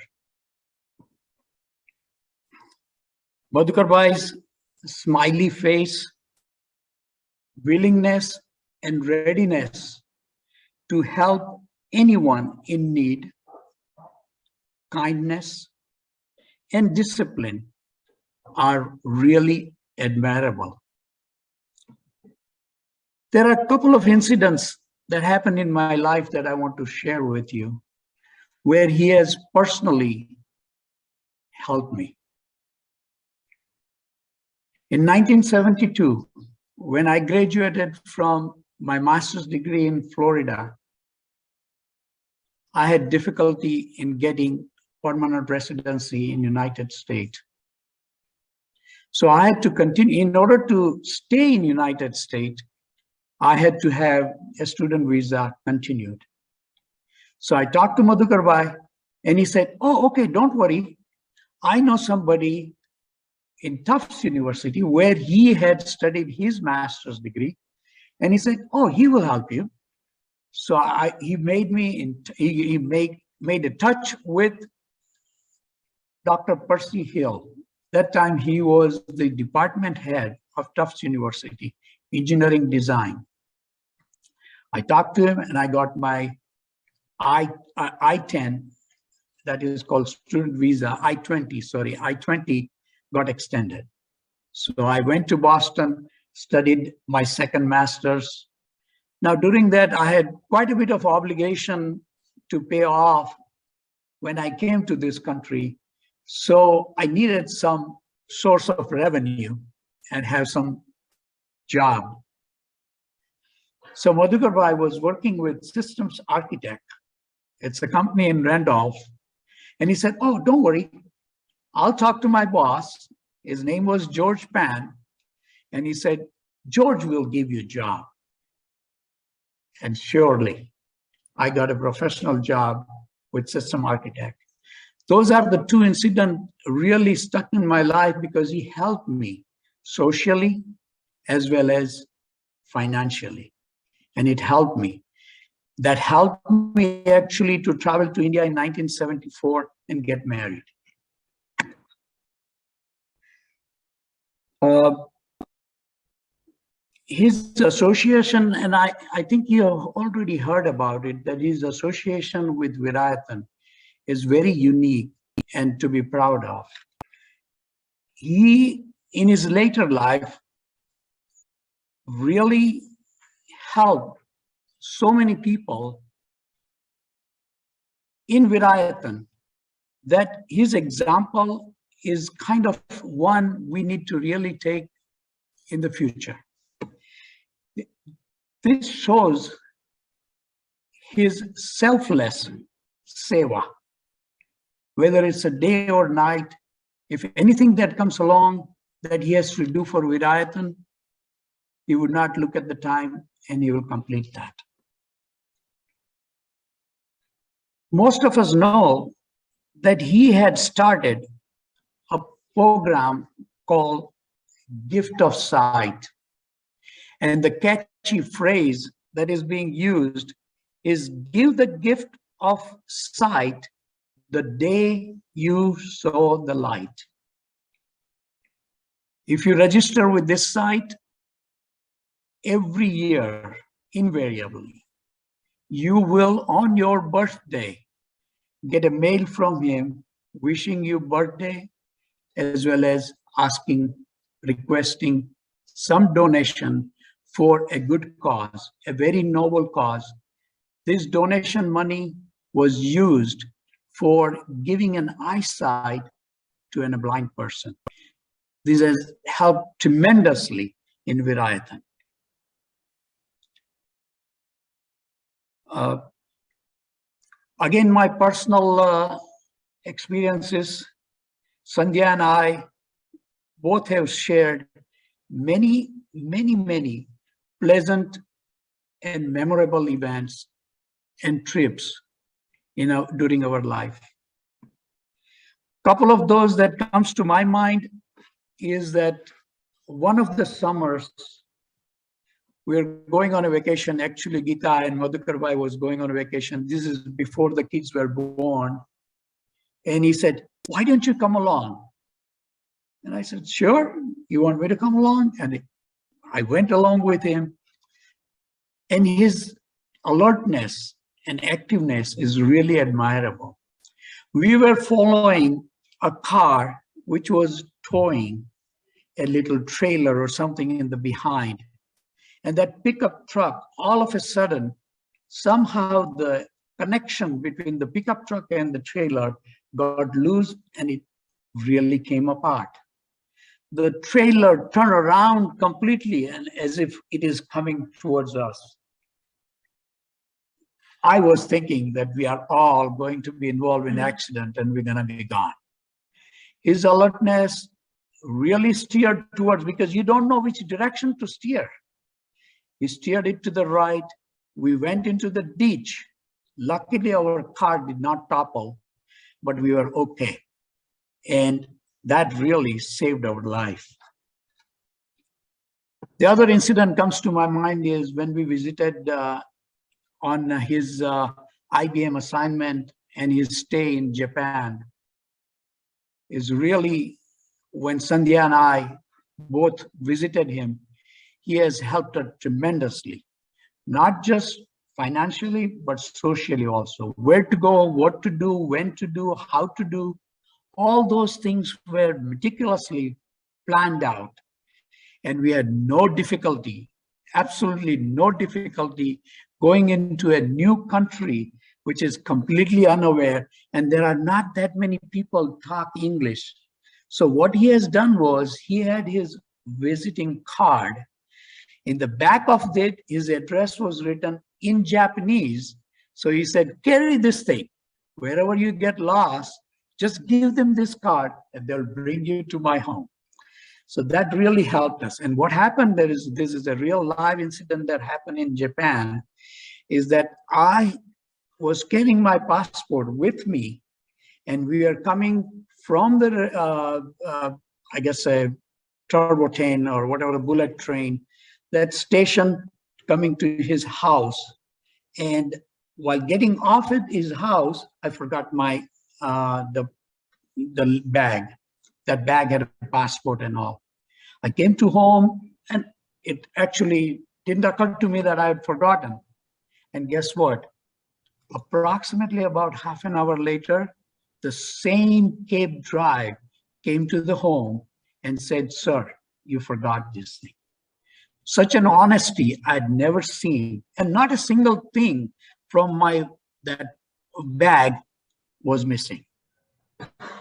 Madhukar Bhai's smiley face, willingness and readiness to help anyone in need, kindness and discipline are really admirable. There are a couple of incidents that happened in my life that I want to share with you, where he has personally helped me. In 1972, when I graduated from my master's degree in Florida, I had difficulty in getting permanent residency in United States. So I had to continue. In order to stay in United States, I had to have a student visa continued. So I talked to Madhukar Bhai, and he said, "Oh, okay, don't worry. I know somebody in Tufts University where he had studied his master's degree." And he said, "Oh, he will help you." So he made me made a touch with Dr. Percy Hill. That time he was the department head of Tufts University, engineering design. I talked to him and I got my I-10, that is called student visa, I-20 got extended. So I went to Boston, studied my second master's. Now during that, I had quite a bit of obligation to pay off when I came to this country. So I needed some source of revenue and have some job. So Madhukar Bhai was working with Systems Architect. It's a company in Randolph. And he said, "Oh, don't worry. I'll talk to my boss." His name was George Pan. And he said, "George will give you a job." And surely I got a professional job with System Architect. Those are the two incidents really stuck in my life because he helped me socially as well as financially. And it helped me. That helped me actually to travel to India in 1974 and get married. His association, and I think you have already heard about it, that his association with Virayatan is very unique and to be proud of. He, in his later life, really helped so many people in Virayatan that his example is kind of one we need to really take in the future. This shows his selfless seva, whether it's a day or night. If anything that comes along that he has to do for Virayatan, he would not look at the time and he will complete that. Most of us know that he had started a program called Gift of Sight. And the catchy phrase that is being used is give the gift of sight the day you saw the light. If you register with this site, every year, invariably, you will on your birthday get a mail from him wishing you birthday as well as requesting some donation for a good cause, a very noble cause. This donation money was used for giving an eyesight to a blind person. This has helped tremendously in Virayatan. Again, my personal experiences, Sandhya and I both have shared many pleasant and memorable events and trips during our life. Couple of those that comes to my mind is that one of the summers we're going on a vacation. Actually, Gita and Madhukar Bhai was going on a vacation. This is before the kids were born. And he said, "Why don't you come along?" And I said, sure, you want me to come along? And I went along with him. And his alertness and activeness is really admirable. We were following a car which was towing a little trailer or something in the behind. And that pickup truck, all of a sudden, somehow the connection between the pickup truck and the trailer got loose and it really came apart. The trailer turned around completely and as if it is coming towards us. I was thinking that we are all going to be involved in an accident and we're going to be gone. His alertness really steered towards, because you don't know which direction to steer. He steered it to the right. We went into the ditch. Luckily, our car did not topple, but we were okay. And that really saved our life. The other incident comes to my mind is when we visited on his IBM assignment and his stay in Japan. Is really when Sandhya and I both visited him, he has helped us tremendously, not just financially, but socially also. Where to go, what to do, when to do, how to do, all those things were meticulously planned out. And we had no difficulty, absolutely no difficulty going into a new country which is completely unaware, and there are not that many people talk English. So what he has done was he had his visiting card. In the back of it, his address was written in Japanese. So he said, carry this thing. Wherever you get lost, just give them this card and they'll bring you to my home. So that really helped us. And what happened there is, this is a real live incident that happened in Japan, is that I was carrying my passport with me and we are coming from the, I guess a turbo train or whatever, bullet train, that station coming to his house. And while getting off at his house, I forgot my, the bag. That bag had a passport and all. I came to home and it actually didn't occur to me that I had forgotten. And guess what? Approximately about half an hour later, the same cab driver came to the home and said, sir, you forgot this thing. Such an honesty I'd never seen, and not a single thing from that bag was missing.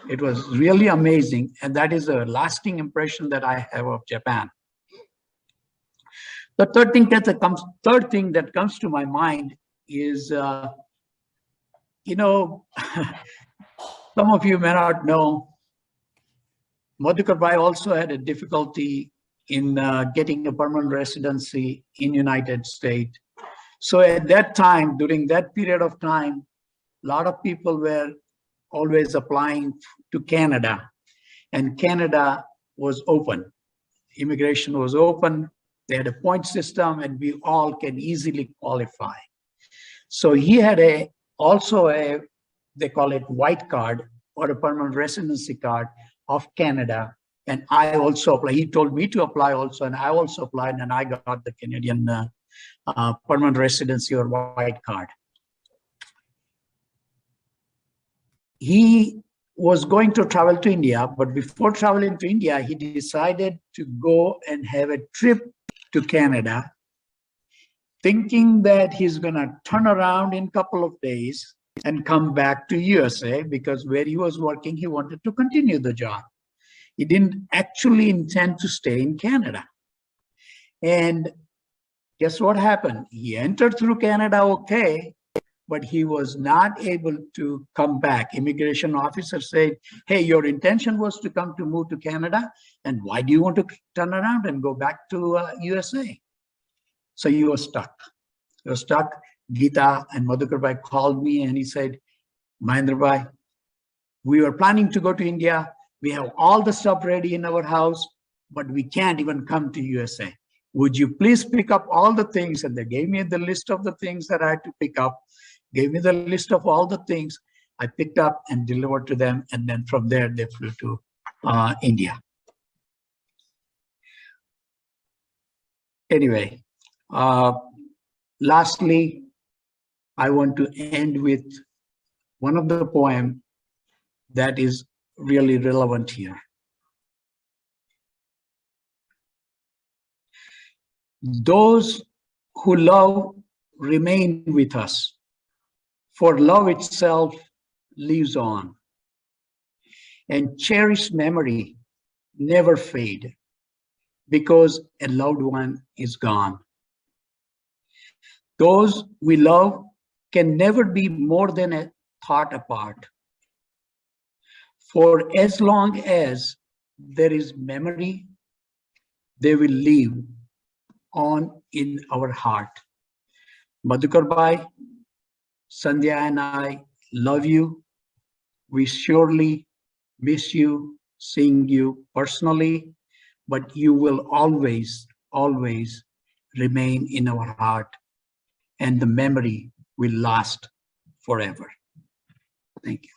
It was really amazing, and that is a lasting impression that I have of Japan. The third thing that comes to my mind is, you know, some of you may not know, Madhuker A also had a difficulty in getting a permanent residency in United States. So at that time, during that period of time, a lot of people were always applying to Canada, and Canada was open. Immigration was open. They had a point system and we all can easily qualify. So he had also a, they call it white card or a permanent residency card of Canada. And I also applied. He told me to apply also, and I also applied, and I got the Canadian permanent residency or white card. He was going to travel to India, but before traveling to India, he decided to go and have a trip to Canada, thinking that he's going to turn around in a couple of days and come back to USA, because where he was working, he wanted to continue the job. He didn't actually intend to stay in Canada. And guess what happened? He entered through Canada okay, but he was not able to come back. Immigration officer said, hey, your intention was to move to Canada, and why do you want to turn around and go back to USA? So he was stuck. He was stuck. Geeta and Madhuker Bhai called me and he said, Mahendra Bhai, we were planning to go to India. We have all the stuff ready in our house, but we can't even come to USA. Would you please pick up all the things? And they gave me the list of the things that I had to pick up, gave me the list of all the things. I picked up and delivered to them. And then from there, they flew to India. Anyway, lastly, I want to end with one of the poem that is really relevant here. Those who love remain with us, for love itself lives on, and cherished memory never fade, because a loved one is gone. Those we love can never be more than a thought apart. For as long as there is memory, they will live on in our heart. Madhuker Bhai, Sandhya and I love you. We surely miss you, seeing you personally, but you will always, always remain in our heart, and the memory will last forever. Thank you.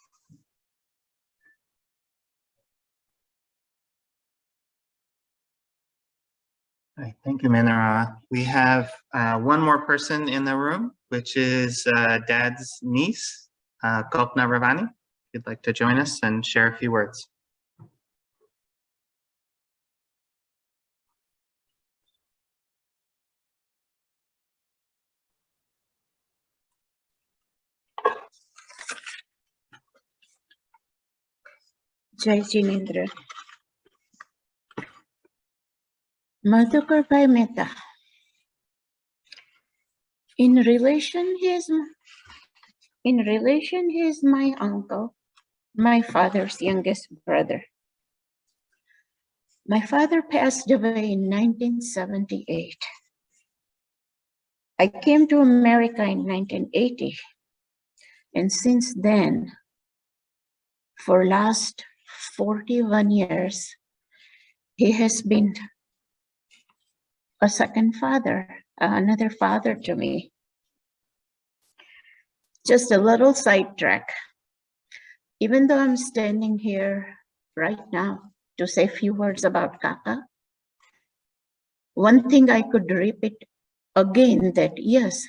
All right, thank you, Mehta. We have one more person in the room, which is Dad's niece, Kalpana Ravani. If you'd like to join us and share a few words. Jai Jinendra. Madhuker A. Mehta. In relation, he is my uncle, my father's youngest brother. My father passed away in 1978. I came to America in 1980, and since then, for last 41 years, he has been a second father, another father to me. Just a little sidetrack. Even though I'm standing here right now to say a few words about Kaka, one thing I could repeat again, that yes,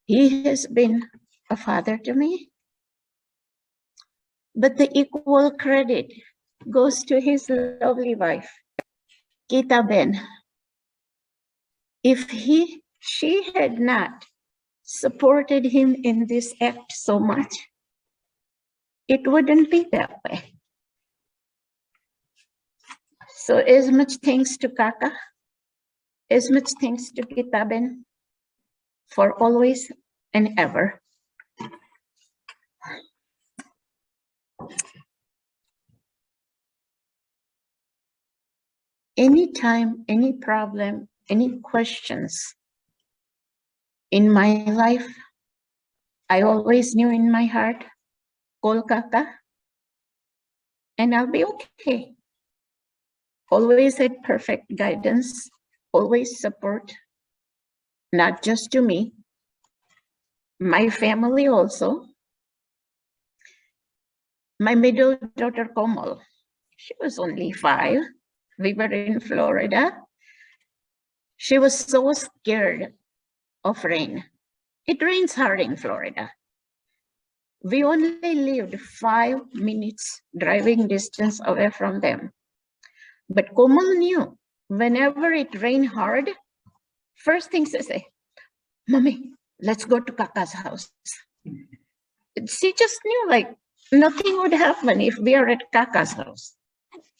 he has been a father to me, but the equal credit goes to his lovely wife, Kita Ben. If she had not supported him in this act so much, it wouldn't be that way. So as much thanks to Kaka, as much thanks to Kita Ben for always and ever. Anytime, any problem, any questions in my life, I always knew in my heart, call Kaka, and I'll be okay. Always had perfect guidance, always support, not just to me, my family also. My middle daughter, Komal, she was only 5. We were in Florida. She was so scared of rain. It rains hard in Florida. We only lived 5 minutes driving distance away from them. But Komal knew whenever it rained hard, first thing she say, Mommy, let's go to Kaka's house. She just knew like nothing would happen if we are at Kaka's house.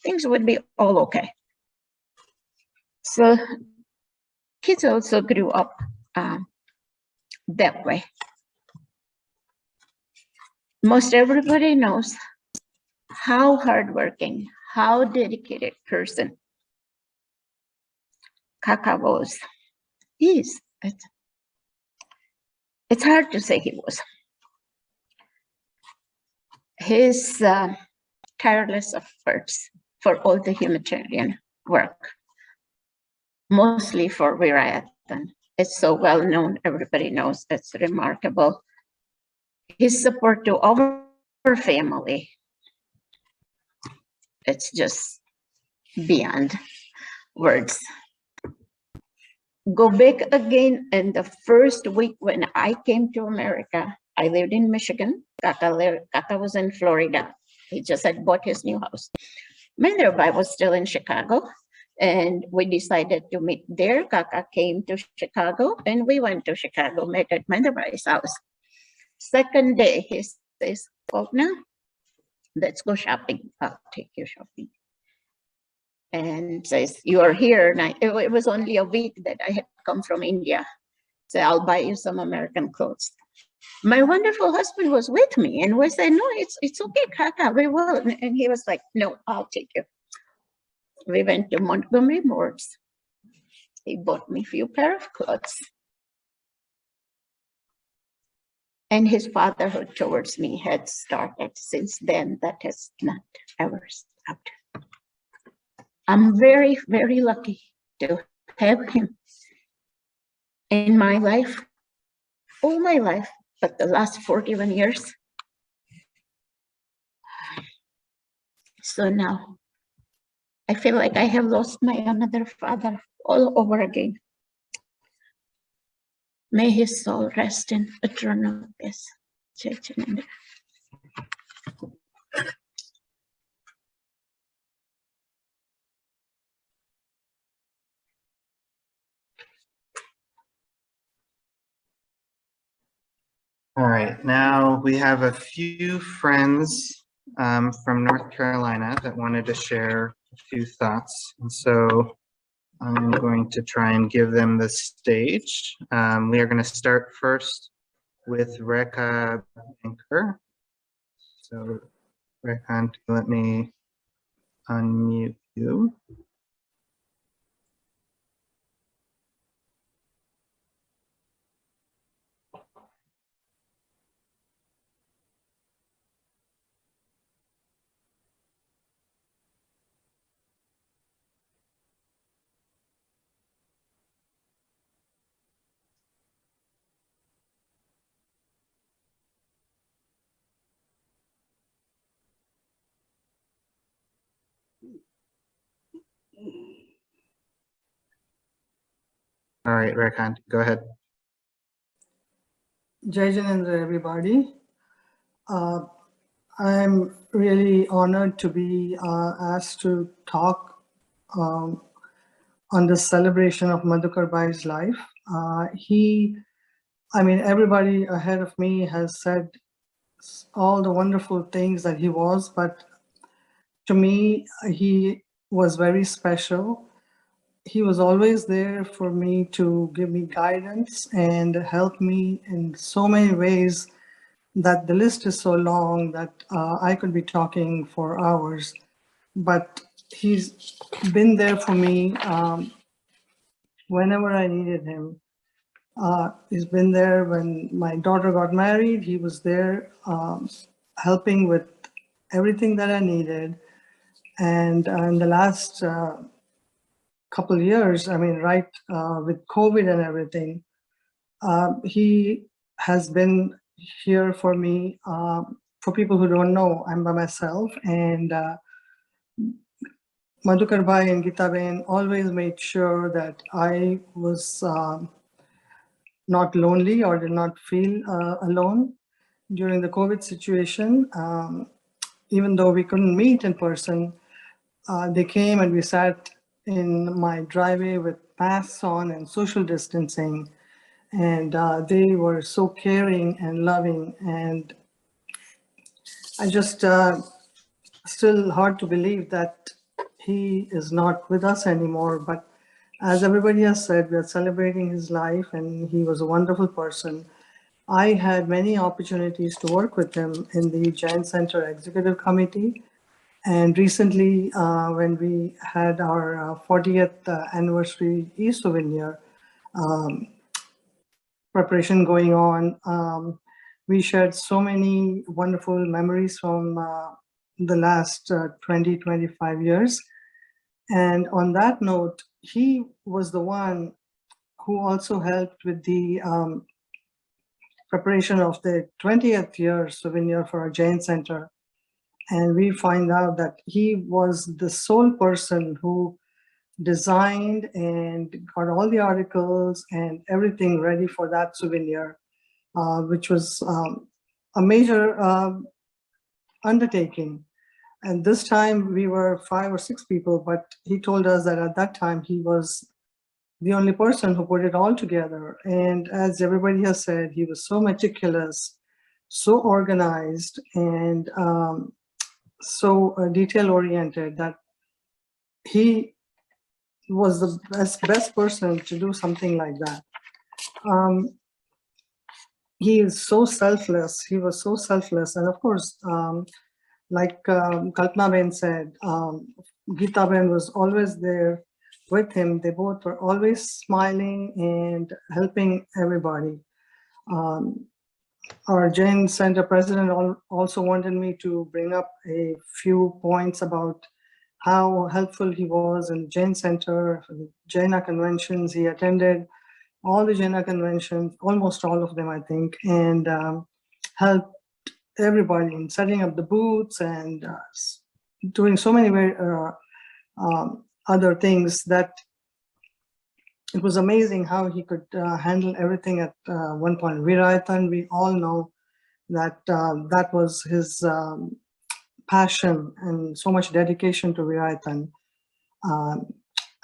Things would be all okay. So kids also grew up that way. Most everybody knows how hardworking, how dedicated person Kaka was. He is. It's hard to say he was. His tireless efforts for all the humanitarian work, mostly for Wirayatan. It's so well known, everybody knows, it's remarkable. His support to our family, it's just beyond words. go back again. And the first week when I came to America, I lived in Michigan. Kaka was in Florida. He just had bought his new house. Mehta was still in Chicago, and we decided to meet there. Kaka came to Chicago, and we went to Chicago, met at Mehta's house. Second day, he says, Kovna, let's go shopping. I'll take you shopping. And says, you are here. And it was only a week that I had come from India. So I'll buy you some American clothes. My wonderful husband was with me, and we said, no, it's okay, Kaka, we will. And he was like, no, I'll take you. We went to Montgomery Boards. He bought me a few pair of clothes. And his fatherhood towards me had started. Since then, that has not ever stopped. I'm very, very lucky to have him in my life, all my life, but the last 41 years. So now I feel like I have lost my another father all over again. May his soul rest in eternal peace. All right, now we have a few friends from North Carolina that wanted to share a few thoughts. And so I'm going to try and give them the stage. We are going to start first with Rekha Banker. So Rekha, let me unmute you. All right, Rekha, go ahead. Jai Janendra, everybody. I'm really honored to be asked to talk on the celebration of Madhuker Bhai's life. Everybody ahead of me has said all the wonderful things that he was, but to me, he was very special. He was always there for me to give me guidance and help me in so many ways that the list is so long that I could be talking for hours. But he's been there for me whenever I needed him. He's been there when my daughter got married. He was there helping with everything that I needed. And in the last couple years, with COVID and everything, he has been here for me. For people who don't know, I'm by myself, and Madhuker Bhai and Gita Ben always made sure that I was not lonely or did not feel alone during the COVID situation. Even though we couldn't meet in person, they came and we sat in my driveway with masks on and social distancing. And they were so caring and loving. And I just still hard to believe that he is not with us anymore. But as everybody has said, we are celebrating his life, and he was a wonderful person. I had many opportunities to work with him in the Jain Center Executive Committee. And recently, when we had our 40th anniversary e-souvenir preparation going on, we shared so many wonderful memories from the last 20, 25 years. And on that note, he was the one who also helped with the preparation of the 20th year souvenir for our Jain Center. And we find out that he was the sole person who designed and got all the articles and everything ready for that souvenir, which was a major undertaking. And this time we were 5 or 6 people, but he told us that at that time he was the only person who put it all together. And as everybody has said, he was so meticulous, so organized, and so detail-oriented that he was the best person to do something like that. He is so selfless. He was so selfless. And of course, like Kalpana Ben said, Geeta Ben was always there with him. They both were always smiling and helping everybody. Our Jain Center president also wanted me to bring up a few points about how helpful he was in Jain Center, Jaina conventions. He attended all the Jaina conventions, almost all of them, I think, and helped everybody in setting up the booths and doing so many other things that it was amazing how he could handle everything at one point. Virayatan, we all know that that was his passion and so much dedication to Virayatan.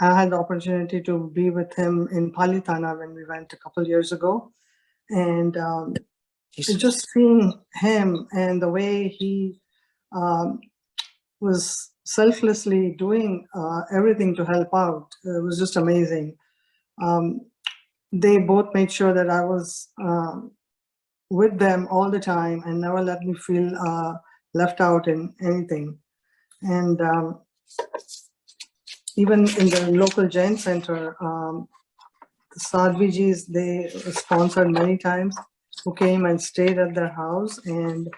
I had the opportunity to be with him in Palitana when we went a couple years ago. And just seeing him and the way he was selflessly doing everything to help out, it was just amazing. They both made sure that I was with them all the time and never let me feel left out in anything. And even in the local Jain Center, the Sadhvijis, they sponsored many times, who came and stayed at their house. And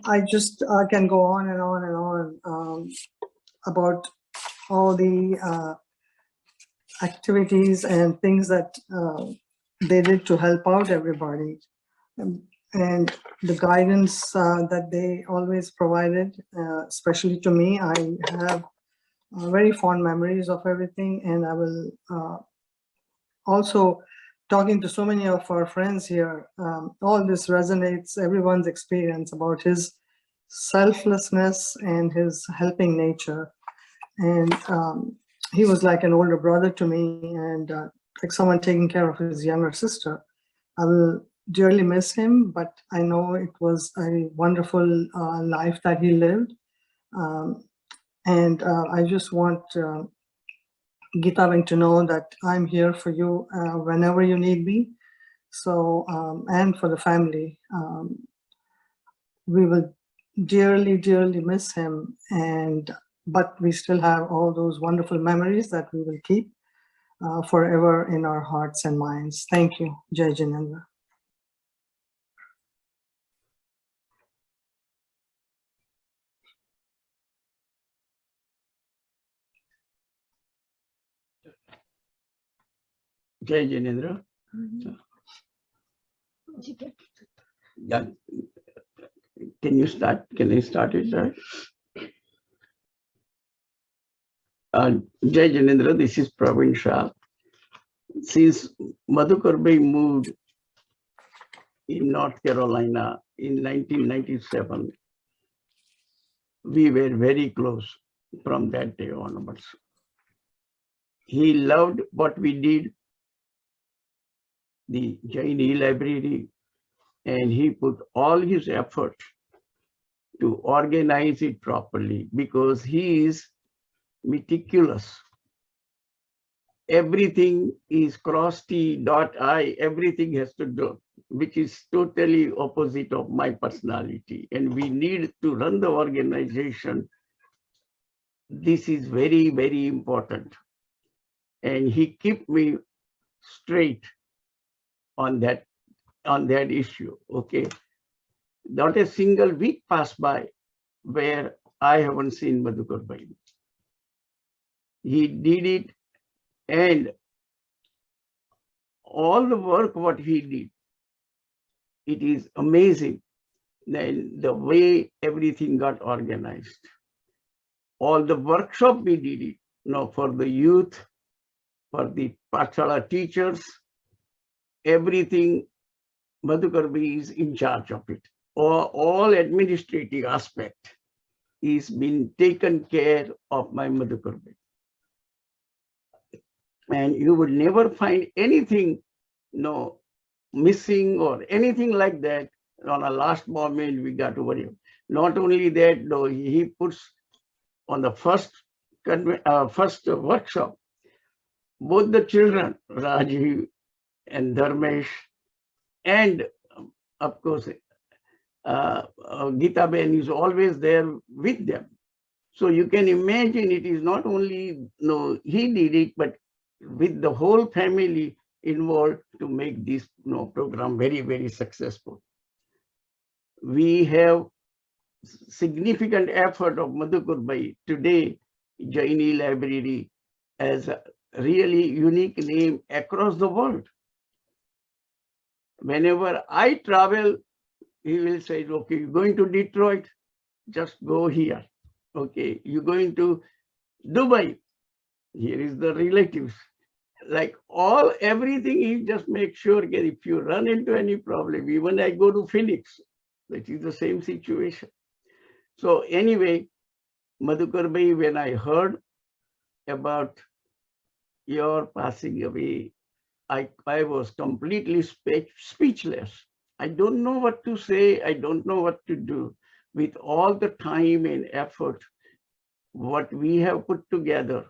I just can go on and on and on about all the activities and things that they did to help out everybody. And the guidance that they always provided, especially to me, I have very fond memories of everything. And I will also, talking to so many of our friends here, all this resonates, everyone's experience about his selflessness and his helping nature. And he was like an older brother to me, and like someone taking care of his younger sister. I will dearly miss him, but I know it was a wonderful life that he lived. And I just want Geeta Ben to know that I'm here for you whenever you need me. So, and for the family, we will dearly, dearly miss him. But we still have all those wonderful memories that we will keep forever in our hearts and minds. Thank you. Jai Jinendra. Jai Jinendra. Yeah. Can you start? Can I start it, right? Jai Jinendra, this is Praveen Shah. Since Madhuker A moved in North Carolina in 1997, we were very close from that day onwards. He loved what we did, the Jain E-Library, and he put all his effort to organize it properly because he is meticulous. Everything is cross T, dot I, everything has to do, which is totally opposite of my personality. And we need to run the organization. This is very, very important. And he kept me straight on that issue, okay? Not a single week passed by where I haven't seen Madhuker A. He did it, and all the work what he did, it is amazing. Then the way everything got organized. All the workshop we did it, for the youth, for the Pathshala teachers, everything, Madhuker B is in charge of it. All administrative aspect is being taken care of by Madhuker B. And you would never find anything missing or anything like that. On a last moment, we got to worry. Not only that, though, he puts on the first workshop, both the children, Rajiv and Dharmesh, and of course, Gita Ben is always there with them. So you can imagine it is not only he did it, but with the whole family involved to make this program very, very successful. We have significant effort of Madhukur Bhai. Today, Jaini Library has a really unique name across the world. Whenever I travel, he will say, okay, you're going to Detroit, just go here. Okay, you're going to Dubai, here is the relatives. Like everything, he just makes sure that if you run into any problem, even I go to Phoenix, that is the same situation. So anyway, Madhuker Bhai, when I heard about your passing away, I was completely speechless. I don't know what to say. I don't know what to do with all the time and effort what we have put together,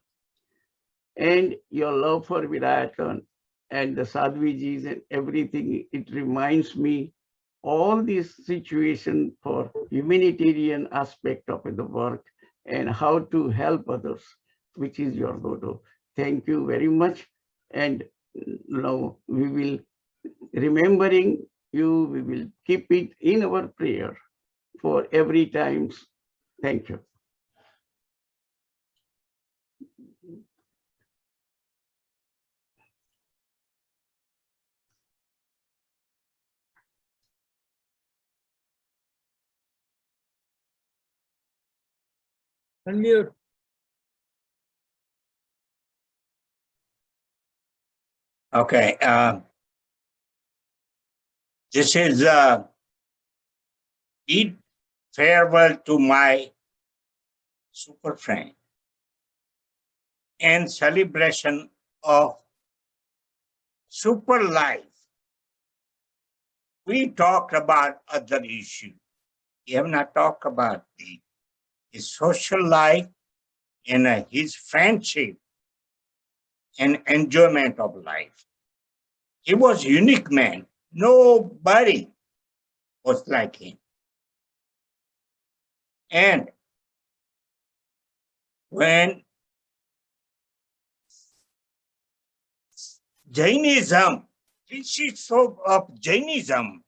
and your love for Virayatan and the Sadhvijis and everything. It reminds me all this situation for humanitarian aspect of the work and how to help others, which is your motto. Thank you very much. And now we will, remembering you, we will keep it in our prayer for every time. Thank you. Unmute. Okay. This is a bid farewell to my super friend and celebration of super life. We talked about other issues. We have not talked about his social life and his friendship and enjoyment of life. He was a unique man. Nobody was like him. And when Jainism, principles of Jainism,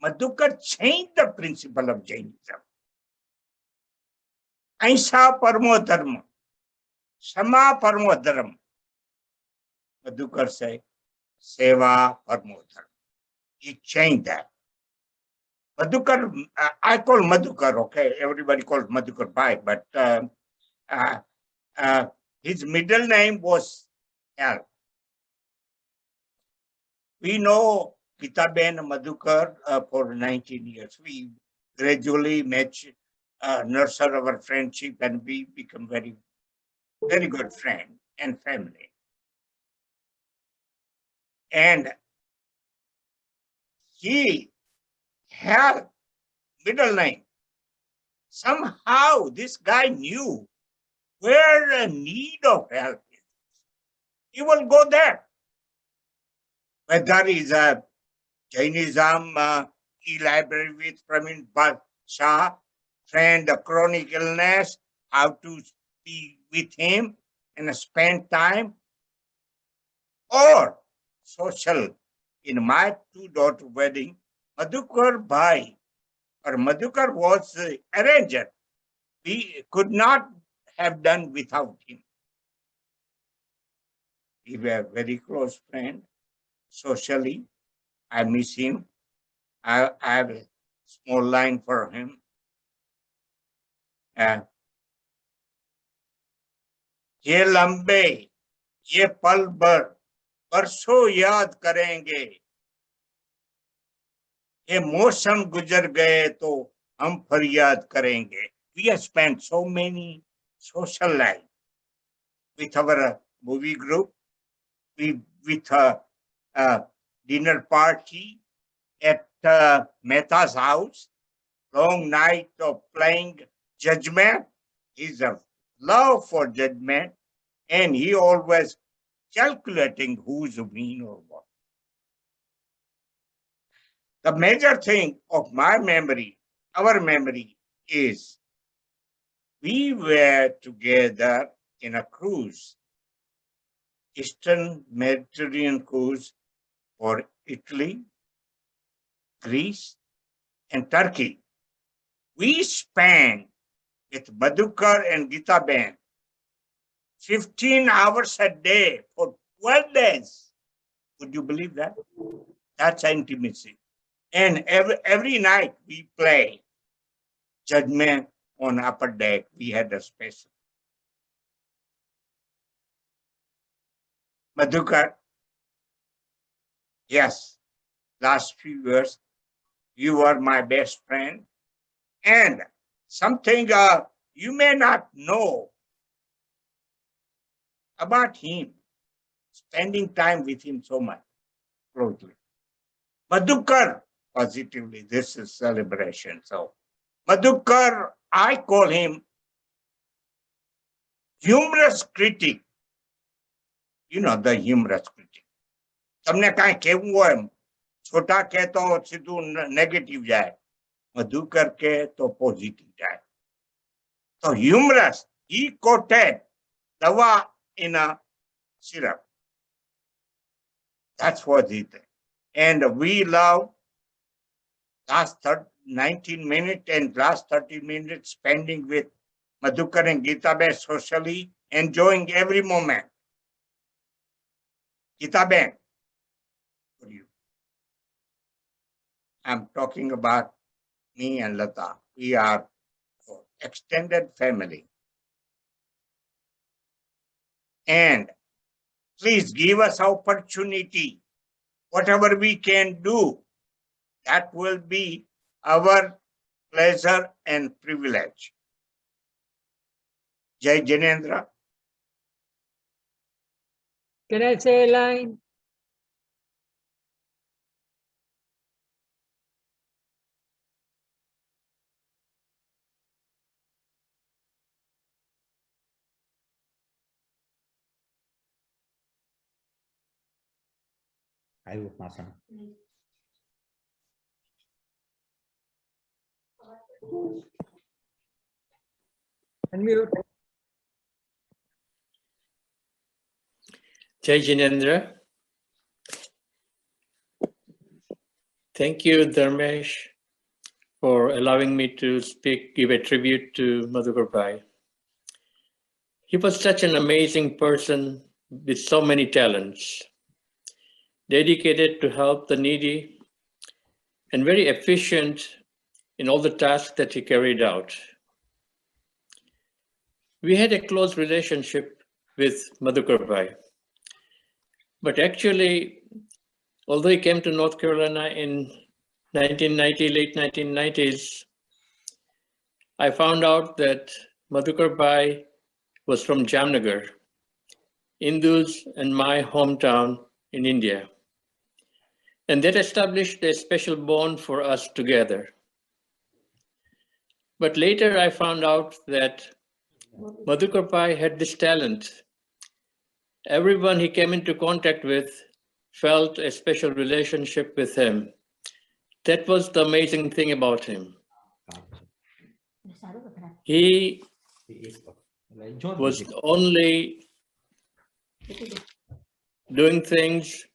Madhuker changed the principle of Jainism. Ahimsa paramo dharma, sama paramo dharma. Madhuker said, seva paramo dharma. He changed that. Madhuker, I call Madhuker, okay? Everybody calls Madhuker Bhai, but his middle name was L. We know Gita Ben Madhuker for 19 years. We gradually nurture our friendship, and we become very, very good friend and family. And he had middle name. Somehow this guy knew where the need of help is. He will go there. Whether it's a Jainism e-library with Praveen Shah, friend, the chronic illness, how to be with him and spend time, or social. In my two-daughter wedding, Madhuker Bhai, or Madhuker was arranger. We could not have done without him. We were very close friends. Socially, I miss him. I have a small line for him. ये लंबे ये पल भर बरसों याद करेंगे, ये मौसम गुजर गए तो हम फरियाद करेंगे. We have spent so many social life with our movie group, with a dinner party at Mehta's house, long night of playing judgment. He's a love for judgment, and he always calculating who's win or what. The major thing of my memory, our memory, is we were together in a cruise, Eastern Mediterranean cruise for Italy, Greece, and Turkey. We spent with Madhuker and Gita Ben 15 hours a day for 12 days. Would you believe that? That's intimacy. And every night we play judgment on upper deck. We had a special. Madhuker, yes, last few years, you are my best friend. And something you may not know about him, spending time with him so much closely. Madhuker, positively, this is celebration. So Madhuker, I call him humorous critic. You know, the humorous critic. તમને કાંઈ કહેવું હોય છોટા કે તો સીધું negative જાય, મધુકર કે તો પોઝિટિવ જાય. So humorous, he quoted dawa in a syrup. That's what he did. And we love last 19 minutes and last 30 minutes spending with Madhuker and Geetaben socially, enjoying every moment. Geetaben, for you. I'm talking about me and Lata. We are extended family. And please give us opportunity. Whatever we can do, that will be our pleasure and privilege. Jai Jinendra. Can I say a line? I will pass on. Unmute. Jai Jinendra. Thank you, Dharmesh, for allowing me to speak, give a tribute to Madhuker Bhai. He was such an amazing person with so many talents, dedicated to help the needy and very efficient in all the tasks that he carried out. We had a close relationship with Madhuker Bhai, but actually, although he came to North Carolina in 1990, late 1990s, I found out that Madhuker Bhai was from Jamnagar, Indu's and my hometown in India. And that established a special bond for us together. But later I found out that Madhuker Bhai had this talent. Everyone he came into contact with felt a special relationship with him. That was the amazing thing about him. He was only doing things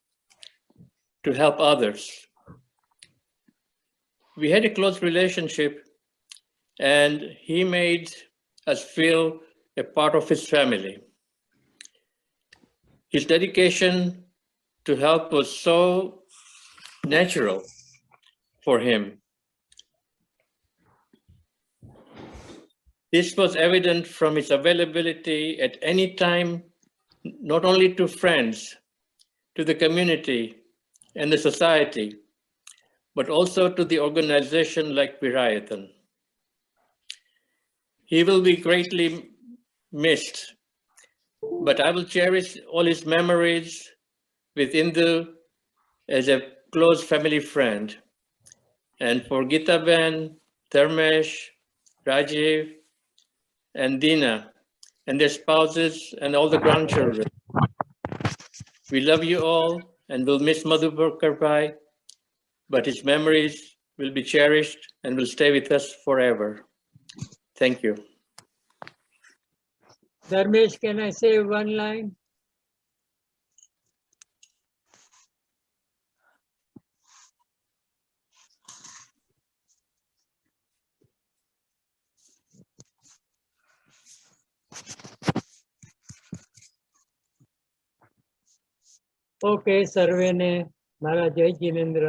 to help others. We had a close relationship, and he made us feel a part of his family. His dedication to help was so natural for him. This was evident from his availability at any time, not only to friends, to the community and the society, but also to the organization like Virayathan. He will be greatly missed, but I will cherish all his memories with Indu as a close family friend. And for Gita Ben, Dharmesh, Rajiv, and Dina, and their spouses and all the grandchildren. We love you all and will miss Madhuker Bhai, but his memories will be cherished and will stay with us forever. Thank you. Dharmesh, can I say one line? Okay સર્વેને મારા જય જીનેન્દ્ર.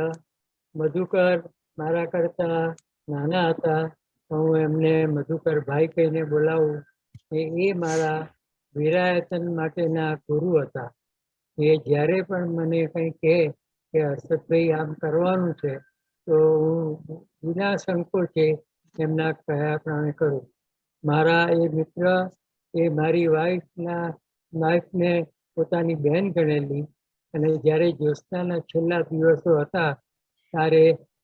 મધુકર મારા કરતા નાના હતા તો હું એમને મધુકર ભાઈ કહીને બોલાવું. એ મારા વિરાયતન માટેના ગુરુ હતા. એ જ્યારે પણ મને કંઈ કહે કે હર્ષદભાઈ આમ કરવાનું છે તો હું વિના સંકોચે એમના કયા પ્રમાણે કરું. મારા એ મિત્ર એ મારી વાઈફને પોતાની બહેન ગણેલી અને જ્યારે જ્યોત્સનાના છેલ્લા દિવસો હતા ત્યારે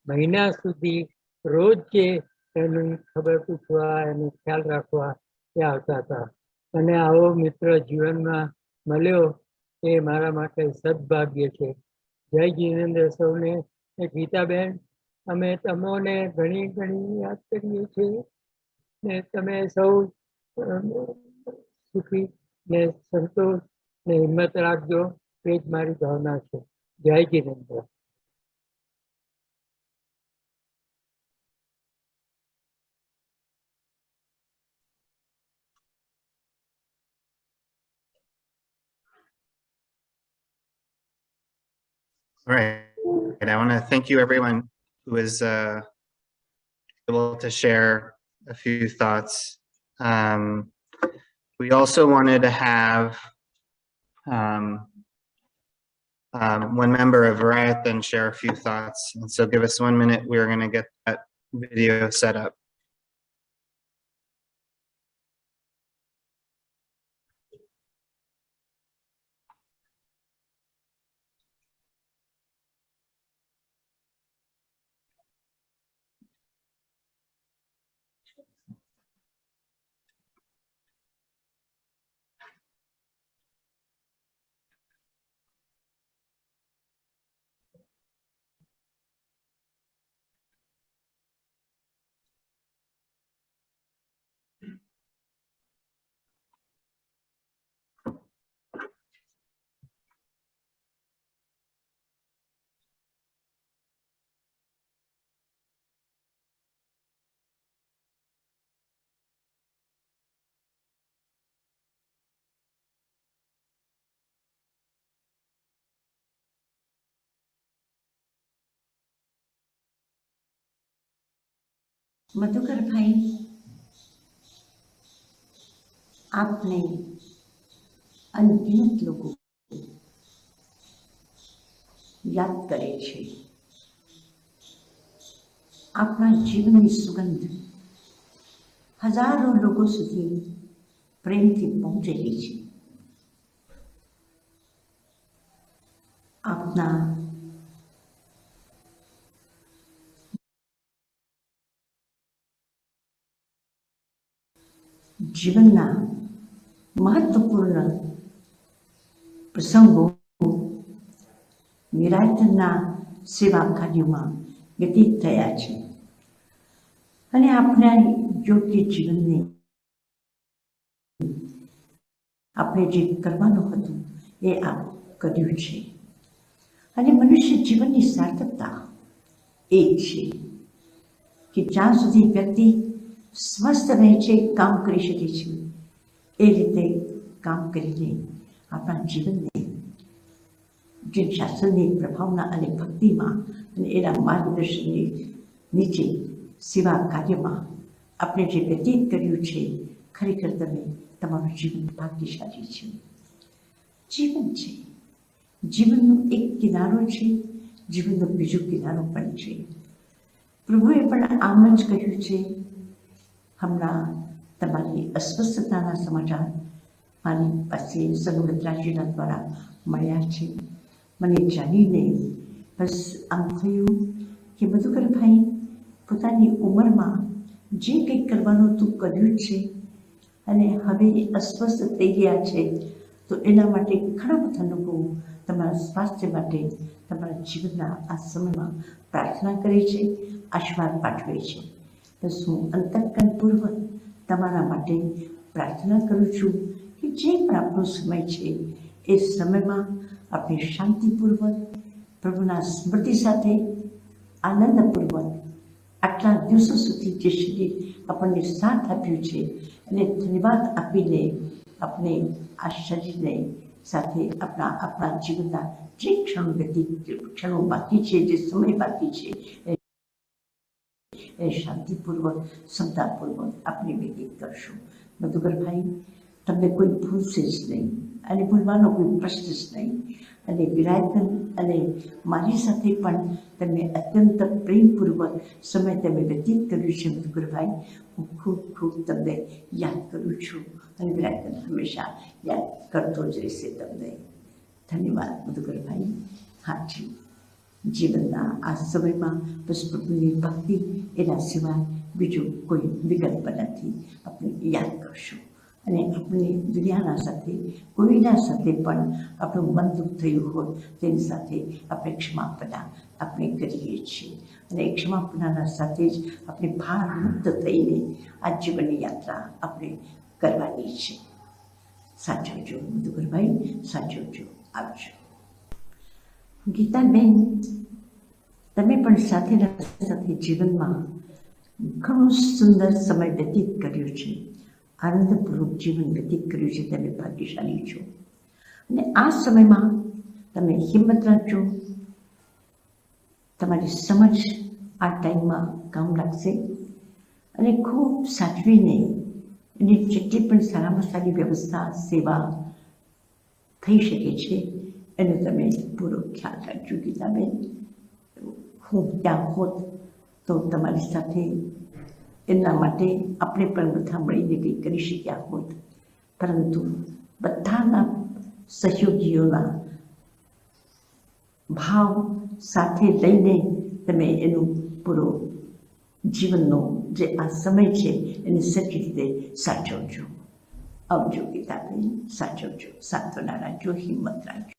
મહિના સુધી રોજ જે એનું ખબર પૂછવા એનું ખ્યાલ રાખવા એ આવતા હતા. અને આવો મિત્ર જીવનમાં મળ્યો એ મારા માટે સદભાગ્ય છે. જય જીનેન્દ્ર સૌને. ગીતાબેન, અમે તમને ઘણી ઘણી યાદ કરીએ છીએ ને તમે સૌ સુખી ને સંતોષ ને હિંમત રાખજો. એ જ મારી ભાવના છે. જય Jinendra. All right. I want to thank you, everyone who was able to share a few thoughts. We also wanted to have one member of Virayathan share a few thoughts. And so give us 1 minute. We're going to get that video set up. Madhukar भाई, आपने अनगिनत लोगों को याद करे छे. आपना जीवननी सुगंध हजारों लोगों सुधी प्रेमथी पहुंचेली छे. आपना जीवनना महत्वपूर्ण प्रसंगों विरायतनना सेवा कार्यों व्यतीत थया छे अने आपणे योग्य जीवनने आपणे जे करवानुं हतुं ए आप कर्युं छे. अने मनुष्य जीवननी सार्थकता ए छे कि ज्यां सुधी व्यक्ति स्वस्थ रहे छे, काम करी शके छे, ए रीते काम करीने आपणा जीवनने जे शास्त्रनी प्रभावना अने भक्तिमां अने एना मार्गदर्शननी नीचे सेवा कार्यमां આપણે જે વ્યતીત કર્યું છે ખરેખર તમે તમારું જીવન ભાગ્યશાળી છે. જીવન છે, જીવનનો એક કિનારો છે, જીવનનો બીજો કિનારો પણ છે. પ્રભુએ પણ આમ જ કહ્યું છે. હમણાં તમારી અસ્વસ્થતાના સમાચાર મારી પાસે સર્વત્રાજીના દ્વારા મળ્યા છે. મને જાણીને બસ આમ થયું કે મધુકરભાઈ પોતાની ઉંમરમાં જે કંઈક કરવાનું તું કર્યું છે અને હવે અસ્વસ્થ થઈ ગયા છે, તો એના માટે ઘણા બધા લોકો તમારા સ્વાસ્થ્ય માટે તમારા જીવનના આ સમયમાં પ્રાર્થના કરે છે, આશીર્વાદ પાઠવે છે. બસ હું અંતઃકરણપૂર્વક તમારા માટે પ્રાર્થના કરું છું કે જે પણ આપણો સમય છે એ સમયમાં આપણે શાંતિપૂર્વક પ્રભુના સ્મૃતિ સાથે આનંદપૂર્વક આટલા દિવસો સુધી જે શરીર આપણને સાથ આપ્યું છે અને ધન્યવાદ આપીને આપણે આ શરીરને સાથે આપણા જીવનના જે ક્ષણો બાકી છે, જે સમય બાકી છે એ શાંતિપૂર્વક ક્ષમતાપૂર્વક આપણે વ્યતીત કરશું. મધુકરભાઈ, તમને કોઈ ભૂલશે જ નહીં અને ભૂલવાનો કોઈ પ્રશ્ન જ નહીં. અને વિરાજન અને મારી સાથે પણ તમે અત્યંત પ્રેમપૂર્વક સમય તમે વ્યતીત કર્યું છે. મધુકરભાઈ, હું ખૂબ ખૂબ તમને યાદ કરું છું અને વિરાજન હંમેશા યાદ કરતો જ રહેશે તમને. ધન્યવાદ મધુકરભાઈ. હાજી, જીવનના આ સમયમાં બસ પ્રભુની ભક્તિ એના સિવાય બીજું કોઈ વિકલ્પ નથી. આપણે યાદ કરશું અને આપણી દુનિયાના સાથે કોઈના સાથે પણ આપણું મન દુઃખ થયું હોય તેની સાથે આપણે ક્ષમાપના આપણે કરીએ છીએ અને એ ક્ષમાપનાના સાથે જ આપણે ભાર મુક્ત થઈને આ જીવનની યાત્રા આપણે કરવાની છે. સાચવજો મધુકરભાઈ, સાચવજો. આવજો. ગીતાબેન, તમે પણ સાથે જીવનમાં ઘણો સુંદર સમય વ્યતીત કર્યો છે, આનંદપૂર્વક જીવન વ્યતીત કર્યું છે. તમે ભાગ્યશાળી છો અને આ સમયમાં તમે હિંમત રાખજો. તમારી સમજ આ ટાઈમમાં કામ લાગશે અને ખૂબ સાચવીને એની જેટલી પણ સારામાં સારી વ્યવસ્થા સેવા થઈ શકે છે એનો તમે પૂરો ખ્યાલ રાખજો. ગીતાબેન, હું ત્યાં હોત તો તમારી સાથે એના માટે આપણે પણ બધા મળીને કંઈ કરી શક્યા હોત, પરંતુ બધાના સહયોગીઓના ભાવ સાથે લઈને તમે એનું પૂરો જીવનનો જે આ સમય છે એને સરખી રીતે સાચવજો. આવજો ગીતાબેન, સાચવજો. સાંત્વના રાખજો, હિંમત રાખજો.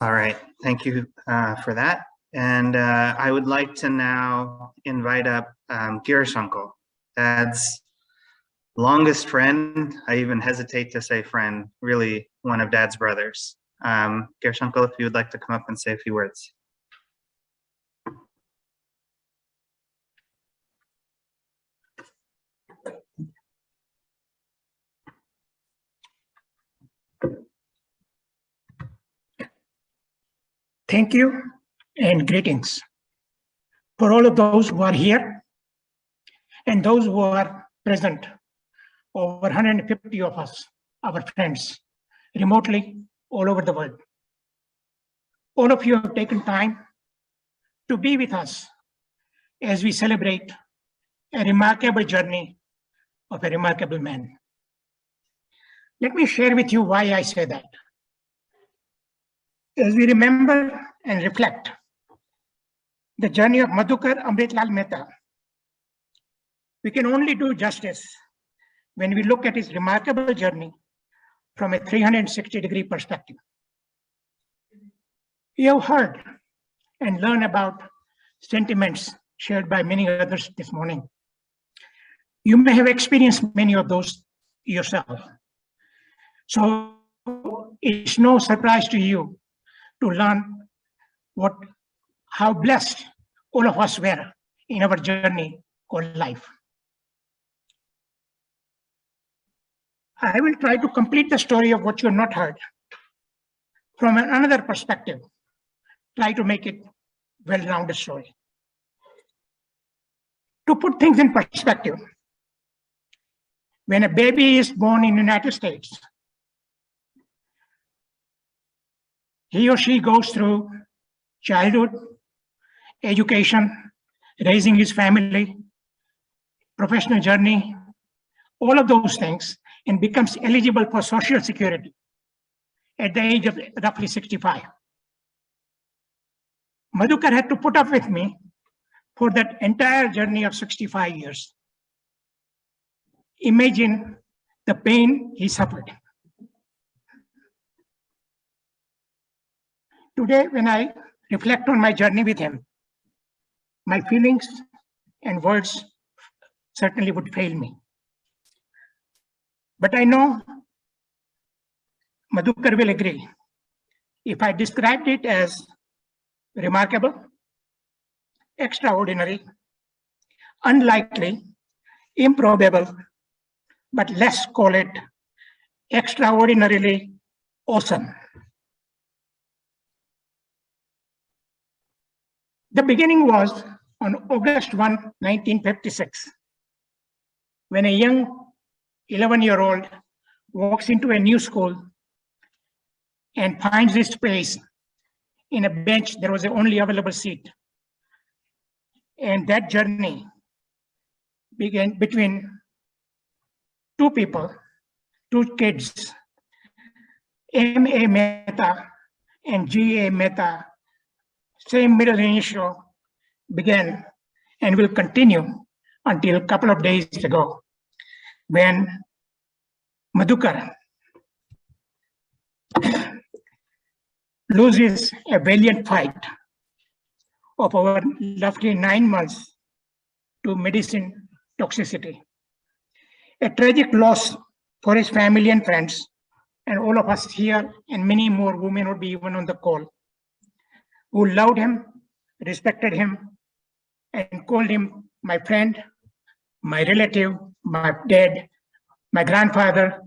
All right, thank you for that. And I would like to now invite up Girish uncle, Dad's longest friend. I even hesitate to say friend, really one of Dad's brothers. Girish uncle, if you would like to come up and say a few words. Thank you and greetings for all of those who are here and those who are present, over 150 of us, our friends, remotely all over the world. All of you have taken time to be with us as we celebrate a remarkable journey of a remarkable man. Let me share with you why I say that. As we remember and reflect the journey of Madhuker A. Mehta, we can only do justice when we look at his remarkable journey from a 360-degree perspective. You have heard and learned about sentiments shared by many others this morning. You may have experienced many of those yourself. So it's no surprise to you to learn how blessed all of us were in our journey called life. I will try to complete the story of what you have not heard from another perspective, try to make it well-rounded story. To put things in perspective, when a baby is born in the United States, he or she goes through childhood, education, raising his family, professional journey, all of those things, and becomes eligible for Social Security at the age of roughly 65. Madhuker had to put up with me for that entire journey of 65 years. Imagine the pain he suffered. Today, when I reflect on my journey with him, my feelings and words certainly would fail me. But I know Madhuker will agree. If I described it as remarkable, extraordinary, unlikely, improbable, but let's call it extraordinarily awesome. The beginning was on August 1, 1956, when a young 11-year-old walks into a new school and finds his place in a bench. There was the only available seat. And that journey began between two people, two kids, M.A. Mehta and G.A. Mehta, same middle initial, began and will continue until a couple of days ago, when Madhuker loses a valiant fight of over roughly 9 months to medicine toxicity. A tragic loss for his family and friends, and all of us here, and many more who may not be even on the call, who loved him, respected him, and called him my friend, my relative, my dad, my grandfather,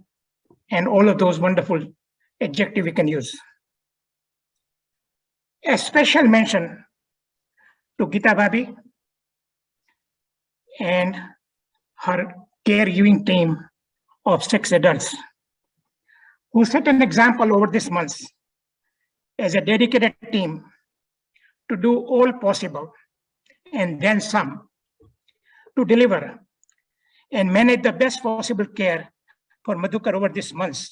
and all of those wonderful adjectives we can use. A special mention to Gita Bhabi and her caregiving team of 6 adults who set an example over this month as a dedicated team to do all possible and then some to deliver and manage the best possible care for Madhuker over this month,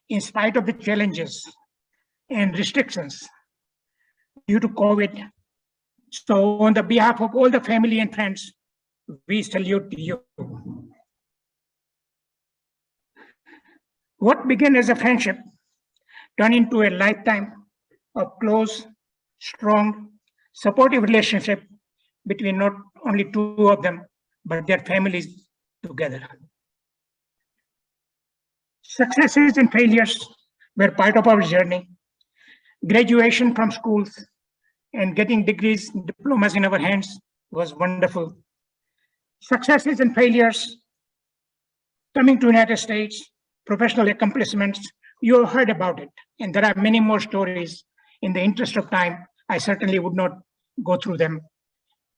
in spite of the challenges and restrictions due to COVID. So on the behalf of all the family and friends, we salute you. What began as a friendship turned into a lifetime of close, strong, supportive relationship between not only two of them, but their families together. Successes and failures were part of our journey. Graduation from schools and getting degrees and diplomas in our hands was wonderful. Successes and failures, coming to United States, professional accomplishments, you have heard about it. And there are many more stories. In the interest of time, I certainly would not go through them.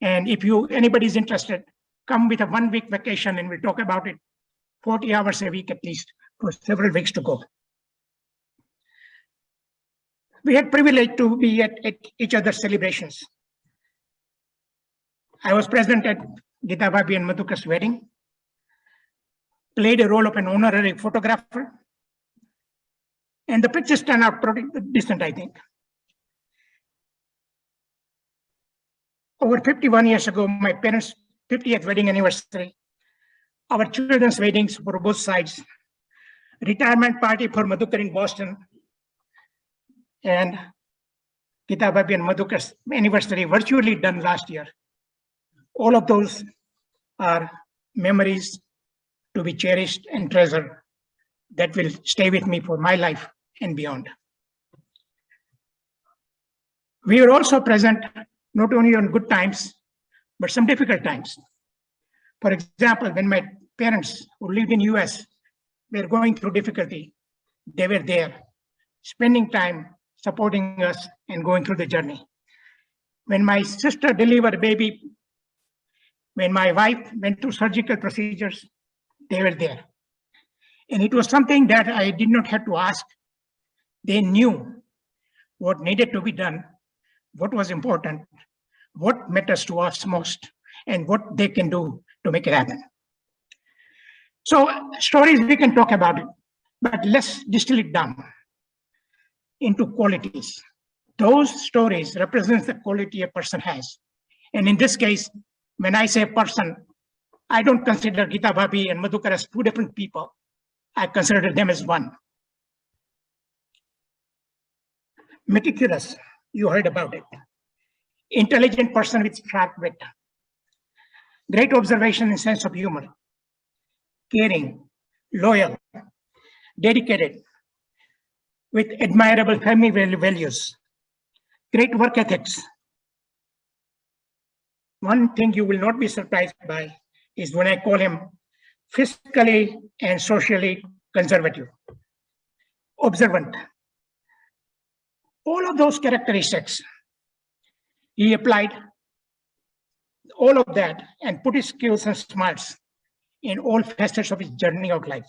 And if anybody is interested, come with a 1-week vacation and we'll talk about it. 40 hours a week at least, for several weeks to go. We had privilege to be at each other's celebrations. I was present at Gita Bhabi and Madhuker's wedding, played a role of an honorary photographer, and the pictures turned out pretty decent, I think. Over 51 years ago, my parents' 50th wedding anniversary, our children's weddings for both sides, retirement party for Madhuker in Boston, and Gita Bhabi and Madhuker's anniversary virtually done last year. All of those are memories to be cherished and treasured that will stay with me for my life and beyond. We were also present not only on good times, but some difficult times. For example, when my parents who lived in US were going through difficulty, they were there, spending time supporting us and going through the journey. When my sister delivered a baby, when my wife went through surgical procedures, they were there. And it was something that I did not have to ask. They knew what needed to be done, what was important, what matters to us most, and what they can do to make it happen. So stories, we can talk about it, but let's distill it down into qualities. Those stories represent the quality a person has. And in this case, when I say person, I don't consider Gita Bhabi and Madhuker as two different people. I consider them as one. Meticulous, you heard about it. Intelligent person with sharp wit. Great observation and sense of humor. Caring, loyal, dedicated, with admirable family values. Great work ethics. One thing you will not be surprised by is when I call him fiscally and socially conservative, observant. All of those characteristics, he applied all of that and put his skills and smarts in all facets of his journey of life.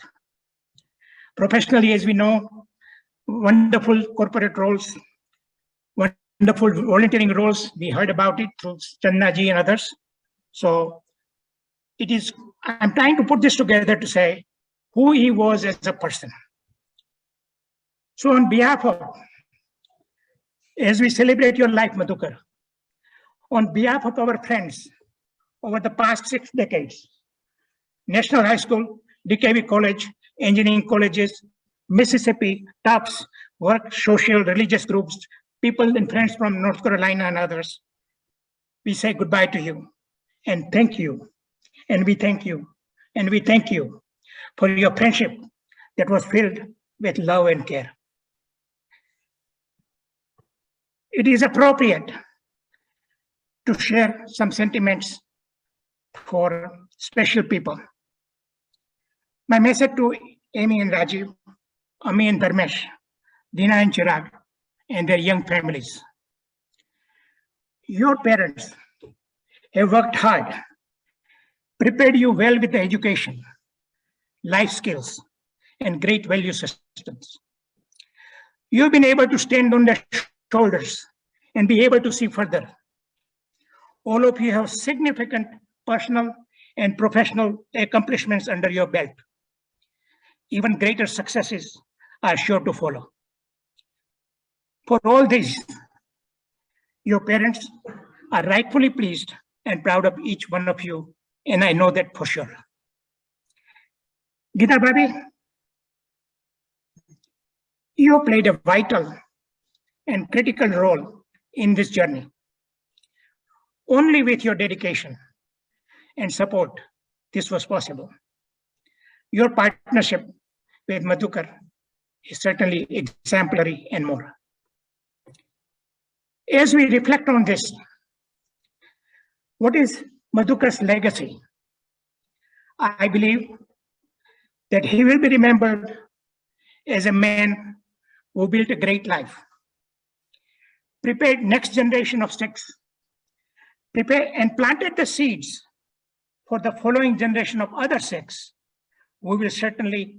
Professionally, as we know, wonderful corporate roles, wonderful volunteering roles. We heard about it through Channa ji and others. So I'm trying to put this together to say who he was as a person. So on behalf of, as we celebrate your life, Madhuker, on behalf of our friends over the past 6 decades, National High School, DKV College, engineering colleges, Mississippi, Tufts, work, social, religious groups, people and friends from North Carolina and others, we say goodbye to you and thank you. And we thank you. And we thank you for your friendship that was filled with love and care. It is appropriate to share some sentiments for special people. My message to Amy and Rajiv, Ami and Dharmesh, Dina and Chirag, and their young families. Your parents have worked hard, prepared you well with the education, life skills, and great value systems. You've been able to stand on their shoulders and be able to see further. All of you have significant personal and professional accomplishments under your belt. Even greater successes are sure to follow. For all this, your parents are rightfully pleased and proud of each one of you, and I know that for sure. Gita Bhabi, you played a vital and critical role in this journey. Only with your dedication and support, this was possible. Your partnership with Madhuker is certainly exemplary and more. As we reflect on this, what is Madhuker's legacy? I believe that he will be remembered as a man who built a great life, prepared next generation of Sikhs, prepared and planted the seeds for the following generation of other Sikhs who will certainly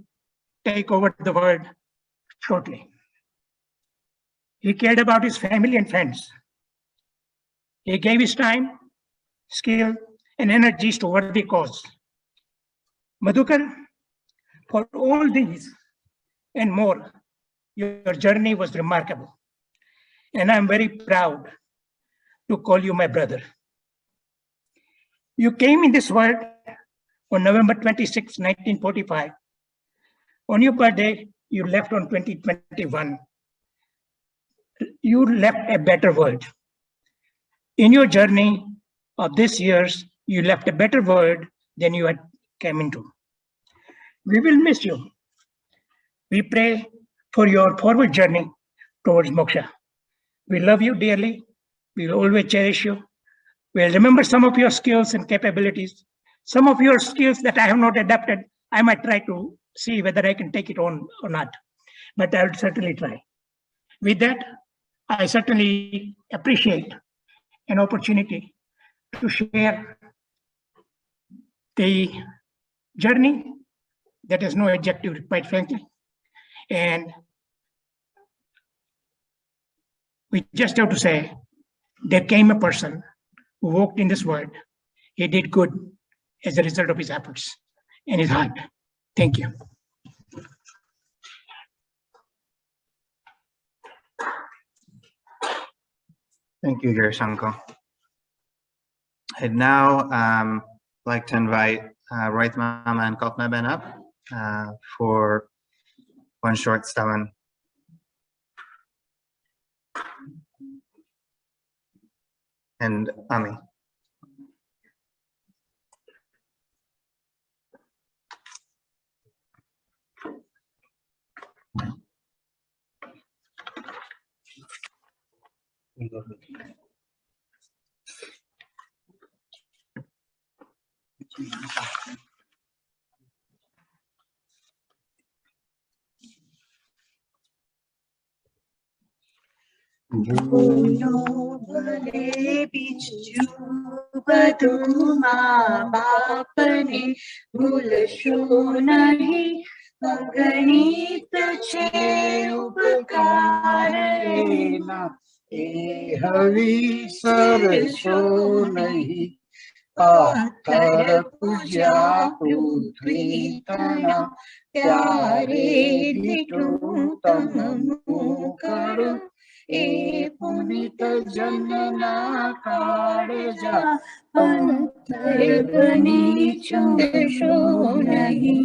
take over the world shortly. He cared about his family and friends. He gave his time, skill, and energies to worthy cause. Madhuker, for all these and more, your journey was remarkable. And I'm very proud to call you my brother. You came in this world on November 26, 1945. On your birthday, you left on 2021. You left a better world. In your journey of this years, you left a better world than you had come into. We will miss you. We pray for your forward journey towards moksha. We love you dearly We will always cherish you. We'll remember some of your skills and capabilities. Some of your skills that I have not adapted, I might try to see whether I can take it on or not. But I will certainly try. With that, I certainly appreciate an opportunity to share the journey that has no objective, quite frankly. And we just have to say, there came a person who walked in this world. He did good as a result of his efforts and his heart. Thank you. Thank you, Girishanko. I'd now like to invite Rohit Mama and Kalpana Ben up for one short stavan. And Ami. ભૂલો ભલે બીજું બધું મા બાપને ભૂલશો નહીં અગણિત છે ઉપકાર એના એ હવિસરશો નહીં પાથર પૂજ્યા પૃથ્વી તણા ત્યારે દીઠું તમનું કરો એ પુનિત જનના કાળજા પંથર બની છૂટશો નહીં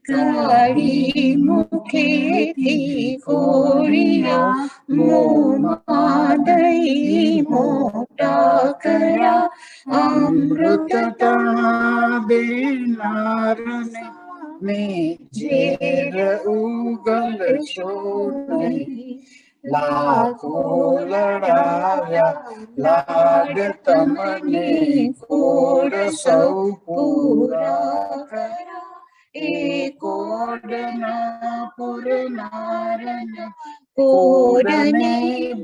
કાળી મુખેથી ખોળિયા મોંમાં દઈ મોટા કર્યા અમૃત તણા દેનારને મેં ઝેર ઉગલશો નહીં લાખો લડાવ્યા લાડ તમને કોડ સૌ પૂરા કર્યા એ કોડના પુરનારન કોડને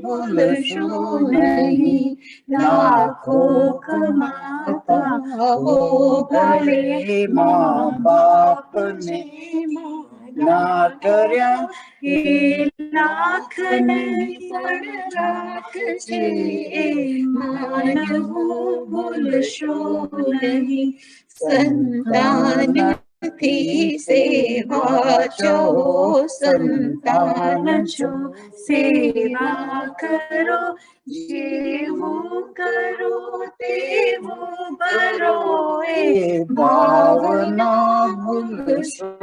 ભૂલશો નહીં લાખો કમાતા હો ભલે મા બાપને ના કર્યા એ લાખ નહીં પણ રાખજે એ માનવું ભૂલશો નહીં સંતાનથી સેવા જો સંતાન છો સેવા કરો જેવું કરો તેવું ભરો એ ભાવના ભૂલશો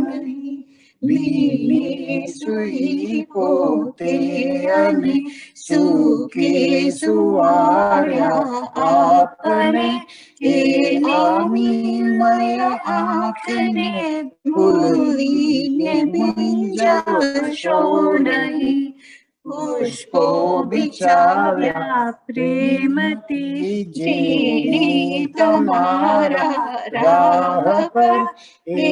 નહીં ભીને સુઈ પોતે અને સુખે સુવાડ્યા આપને એ આમીમય આંખને ભૂલીને ભીંજશો નહીં પુષ્પો બિચાવ્યા પ્રેમથી ઝીણી તમારા રાહ પર એ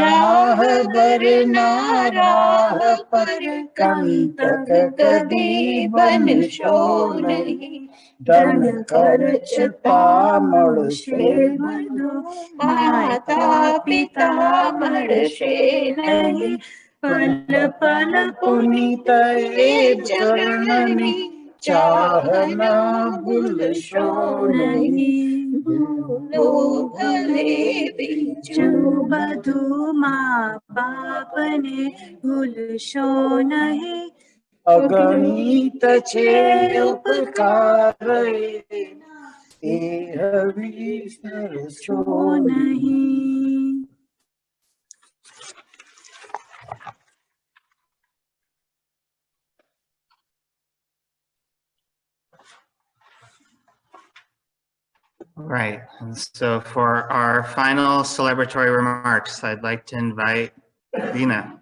રાહ બરના રાહ પર કંટક કદી બનશો નહીં ધન ખર્ચતા મળશે બધું માતા પિતા મળશે નહીં પલ પલ પુનિત એ ચરણની ચાહના ભૂલશો નહીં ભૂલો ભલે બીજું બધું મા બાપને ભૂલશો નહીં અગણિત છે ઉપકાર એ હવિસરશો નહીં. Right, and so for our final celebratory remarks, I'd like to invite Dina,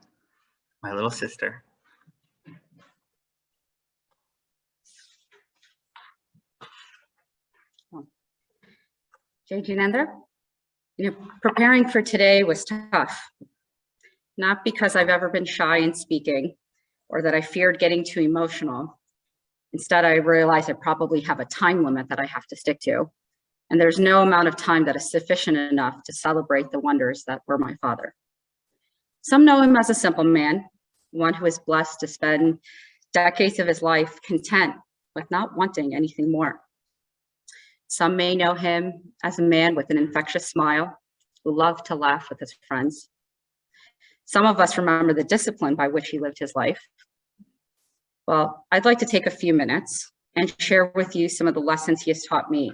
my little sister. Jai Jinendra. Preparing for today was tough. Not because I've ever been shy in speaking or that I feared getting too emotional. Instead, I realized I probably have a time limit that I have to stick to. And there's no amount of time that is sufficient enough to celebrate the wonders that were my father. Some know him as a simple man, one who is blessed to spend decades of his life content with not wanting anything more. Some may know him as a man with an infectious smile who loved to laugh with his friends. Some of us remember the discipline by which he lived his life. Well, I'd like to take a few minutes and share with you some of the lessons he has taught me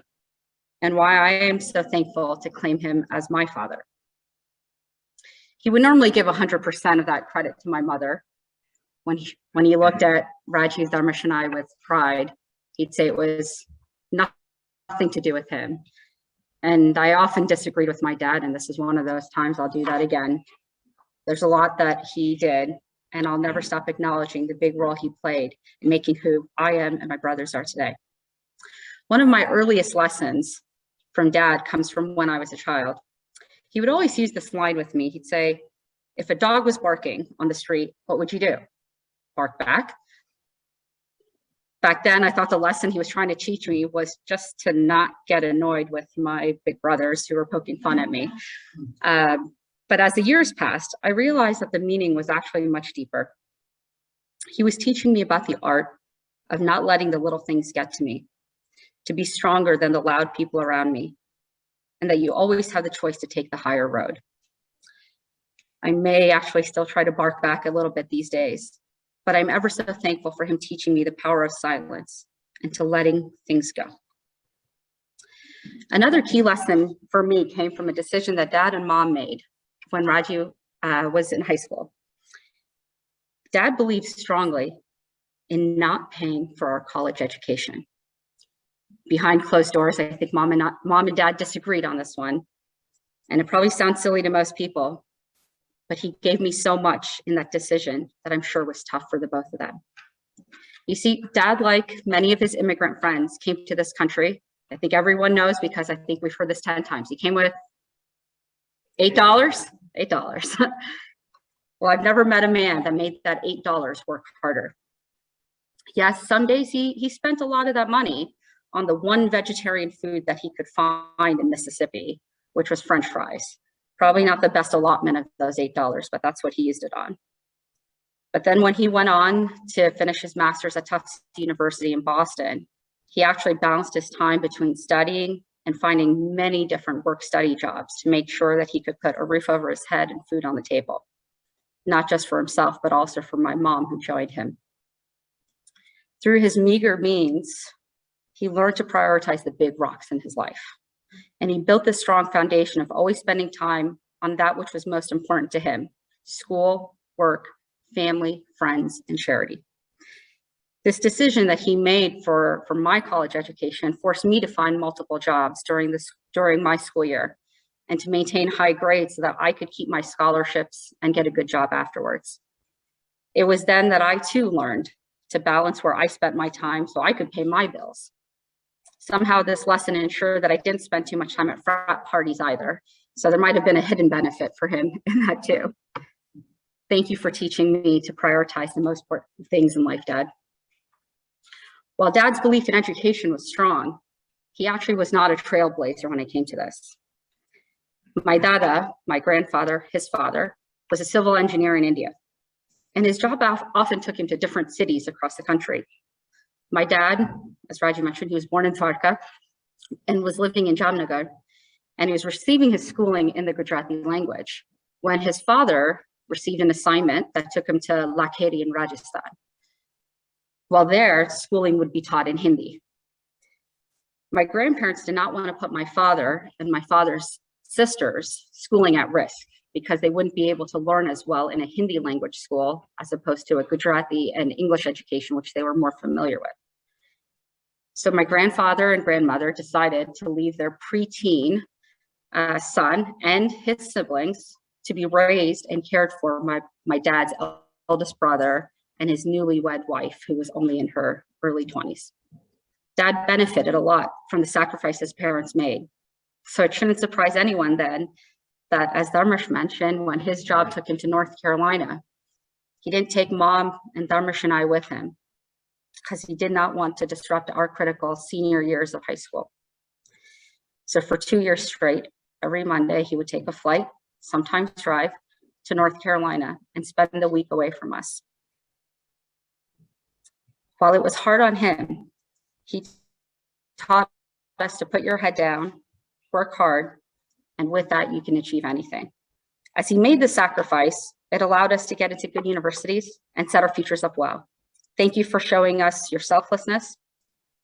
and why I am so thankful to claim him as my father. He would normally give 100% of that credit to my mother. When he looked at Rajiv Dharmesh and I with pride, he'd say it was nothing to do with him. And I often disagreed with my dad, and this is one of those times I'll do that again. There's a lot that he did, and I'll never stop acknowledging the big role he played in making who I am and my brothers are today. One of my earliest lessons from Dad comes from when I was a child. He would always use this line with me. He'd say, if a dog was barking on the street, what would you do? Bark back? Back then, I thought the lesson he was trying to teach me was just to not get annoyed with my big brothers who were poking fun at me. But as the years passed, I realized that the meaning was actually much deeper. He was teaching me about the art of not letting the little things get to me, to be stronger than the loud people around me, and that you always have the choice to take the higher road. I may actually still try to bark back a little bit these days, but I'm ever so thankful for him teaching me the power of silence and to letting things go. Another key lesson for me came from a decision that Dad and Mom made when Raju was in high school. Dad believed strongly in not paying for our college education. Behind closed doors, I think Mom and Dad disagreed on this one. And it probably sounds silly to most people, but he gave me so much in that decision that I'm sure was tough for the both of them. You see, Dad, like many of his immigrant friends, came to this country. I think everyone knows because I think we've heard this 10 times. He came with $8, $8. Well, I've never met a man that made that $8 work harder. Yes, some days he spent a lot of that money on the one vegetarian food that he could find in Mississippi, which was French fries. Probably not the best allotment of those $8, but that's what he used it on. But then when he went on to finish his master's at Tufts University in Boston, he actually balanced his time between studying and finding many different work-study jobs to make sure that he could put a roof over his head and food on the table, not just for himself, but also for my mom who joined him. Through his meager means, he learned to prioritize the big rocks in his life. And he built this strong foundation of always spending time on that which was most important to him: school, work, family, friends, and charity. This decision that he made for my college education forced me to find multiple jobs during my school year and to maintain high grades so that I could keep my scholarships and get a good job afterwards. It was then that I too learned to balance where I spent my time so I could pay my bills. Somehow this lesson ensured that I didn't spend too much time at frat parties either. So there might have been a hidden benefit for him in that too. Thank you for teaching me to prioritize the most important things in life, Dad. While Dad's belief in education was strong, he actually was not a trailblazer when it came to this. My dada, my grandfather, his father, was a civil engineer in India, and his job often took him to different cities across the country. My dad, as Raji mentioned, he was born in Dwarka and was living in Jamnagar, and he was receiving his schooling in the Gujarati language when his father received an assignment that took him to Lakheri in Rajasthan. While there, schooling would be taught in Hindi. My grandparents did not want to put my father and my father's sisters' schooling at risk because they wouldn't be able to learn as well in a Hindi language school as opposed to a Gujarati and English education, which they were more familiar with. So my grandfather and grandmother decided to leave their preteen son and his siblings to be raised and cared for my dad's eldest brother and his newlywed wife, who was only in her early 20s. Dad benefited a lot from the sacrifices parents made. So it shouldn't surprise anyone then that, as Dharmesh mentioned, when his job took him to North Carolina, he didn't take Mom and Dharmesh and I with him because he did not want to disrupt our critical senior years of high school. So for 2 years straight, every Monday, he would take a flight, sometimes drive, to North Carolina and spend the week away from us. While it was hard on him, he taught us to put your head down, work hard, and with that, you can achieve anything. As he made the sacrifice, it allowed us to get into good universities and set our futures up well. Thank you for showing us your selflessness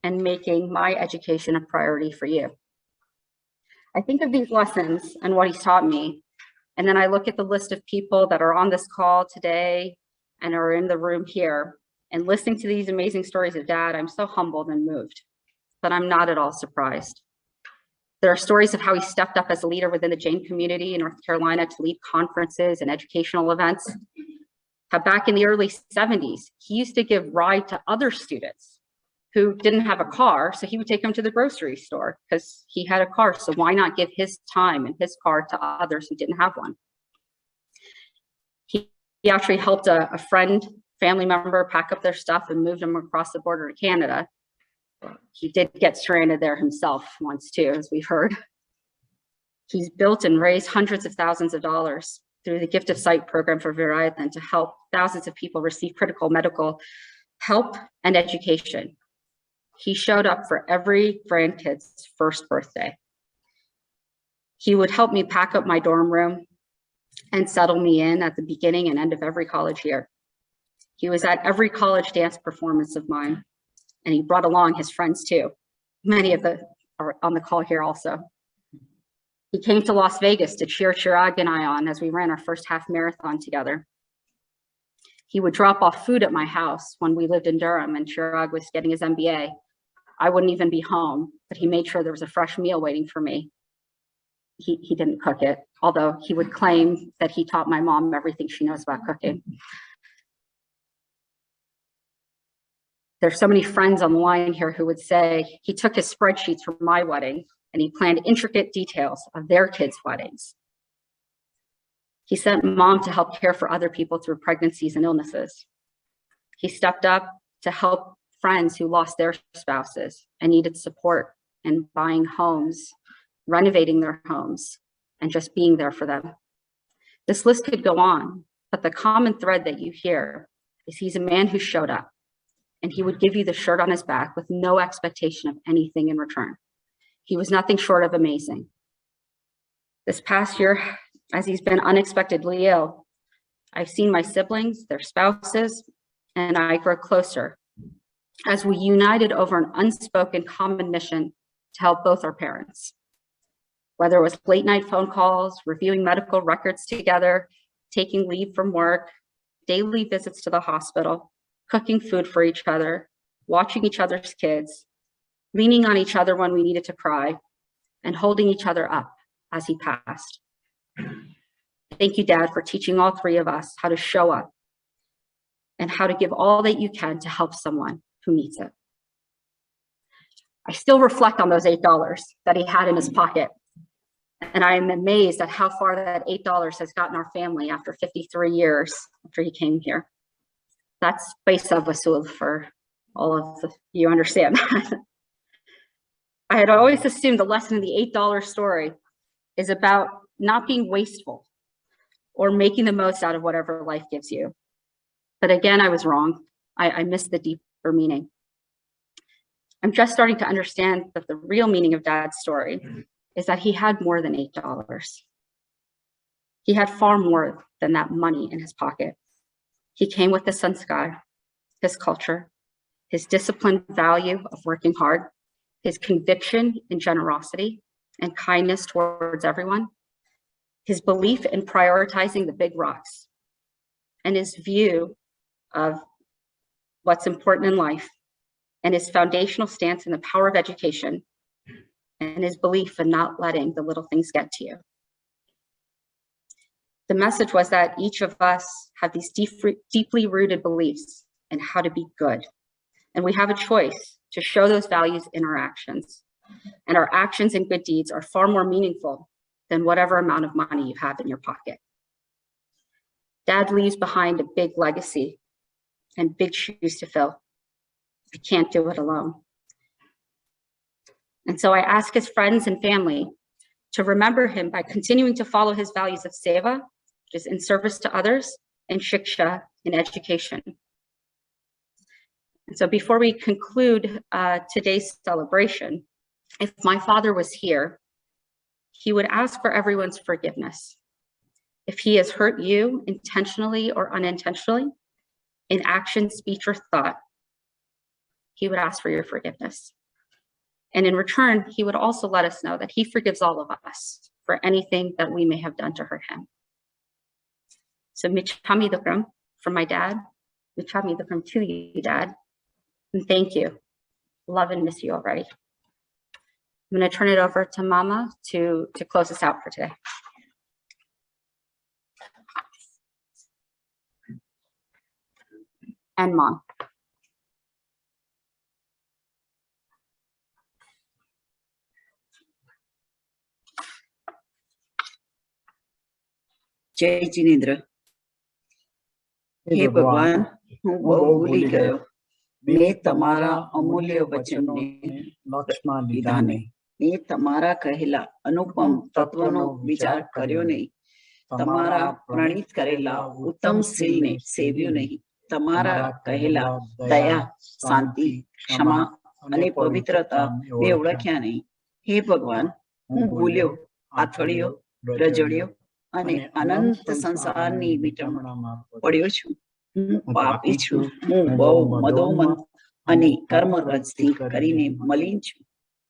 and making my education a priority for you. I think of these lessons and what he's taught me, and then I look at the list of people that are on this call today and are in the room here, and listening to these amazing stories of Dad, I'm so humbled and moved, but I'm not at all surprised. There are stories of how he stepped up as a leader within the Jain community in North Carolina to lead conferences and educational events. How back in the early 70s, he used to give ride to other students who didn't have a car, so he would take them to the grocery store because he had a car, so why not give his time and his car to others who didn't have one? He actually helped a friend, family member pack up their stuff and moved them across the border to Canada. He did get stranded there himself once too, as we've heard. He's built and raised hundreds of thousands of dollars through the Gift of Sight program for Verizon to help thousands of people receive critical medical help and education. He showed up for every grandkid's first birthday. He would help me pack up my dorm room and settle me in at the beginning and end of every college year. He was at every college dance performance of mine, and he brought along his friends too. Many of them are on the call here also. He came to Las Vegas to cheer Chirag and I on as we ran our first half marathon together. He would drop off food at my house when we lived in Durham and Chirag was getting his MBA. I wouldn't even be home, but he made sure there was a fresh meal waiting for me. He didn't cook it, although he would claim that he taught my mom everything she knows about cooking. There's so many friends on the line here who would say he took his spreadsheets from my wedding and he planned intricate details of their kids' weddings. He sent Mom to help care for other people through pregnancies and illnesses. He stepped up to help friends who lost their spouses and needed support in buying homes, renovating their homes, and just being there for them. This list could go on, but the common thread that you hear is he's a man who showed up, and he would give you the shirt on his back with no expectation of anything in return. He was nothing short of amazing. This past year, as he's been unexpectedly ill, I've seen my siblings, their spouses, and I grow closer as we united over an unspoken common mission to help both our parents. Whether it was late night phone calls, reviewing medical records together, taking leave from work, daily visits to the hospital, cooking food for each other, watching each other's kids, leaning on each other when we needed to cry, and holding each other up as he passed. Thank you, Dad, for teaching all three of us how to show up and how to give all that you can to help someone who needs it. I still reflect on those $8 that he had in his pocket, and I am amazed at how far that $8 has gotten our family after 53 years after he came here. That's Paisa Vasul for all of you understand. I had always assumed the lesson in the $8 story is about not being wasteful or making the most out of whatever life gives you. But again, I was wrong. I missed the deeper meaning. I'm just starting to understand that the real meaning of Dad's story is that he had more than $8. He had far more than that money in his pocket. He came with the sanskar, his culture, his disciplined value of working hard, his conviction in generosity and kindness towards everyone, his belief in prioritizing the big rocks, and his view of what's important in life, and his foundational stance in the power of education, and his belief in not letting the little things get to you. The message was that each of us have these deeply rooted beliefs in how to be good. And we have a choice to show those values in our actions And our actions and good deeds are far more meaningful than whatever amount of money you have in your pocket. Dad leaves behind a big legacy and big shoes to fill. I can't do it alone. And so I ask his friends and family to remember him by continuing to follow his values of seva, which is in service to others, and shiksha, in education. And so before we conclude today's celebration, if my father was here, he would ask for everyone's forgiveness. If he has hurt you intentionally or unintentionally, in action, speech, or thought, he would ask for your forgiveness. And in return, he would also let us know that he forgives all of us for anything that we may have done to hurt him. So Michami Dukram from my dad, Michami Dukram to you, Dad, and thank you. Love and miss you already. I'm going to turn it over to Mama to close us out for today. And Mom. જય જીનેન્દ્ર. હે ભગવાન, હું બહુ ભૂલી ગયો. મેં તમારા અમૂલ્ય વચનને લક્ષમાં લીધા નહીં. મેં તમારા કહેલા અનુપમ તત્વનો વિચાર કર્યો નહીં. તમારા પ્રણીત કરેલા ઉત્તમ શ્રીને સેવ્યું નહીં. તમારા કહેલા દયા, શાંતિ, ક્ષમા અને પવિત્રતા મેં ઓળખ્યા નહીં. હે ભગવાન, હું ભૂલ્યો, આથળ્યો, રજળ્યો અને અનંત સંસારની વિટમણામાં પડ્યો છું. હું પાપી છું. હું બહુ મદોમંત અને કર્મરજથી કરીને મલિન છું.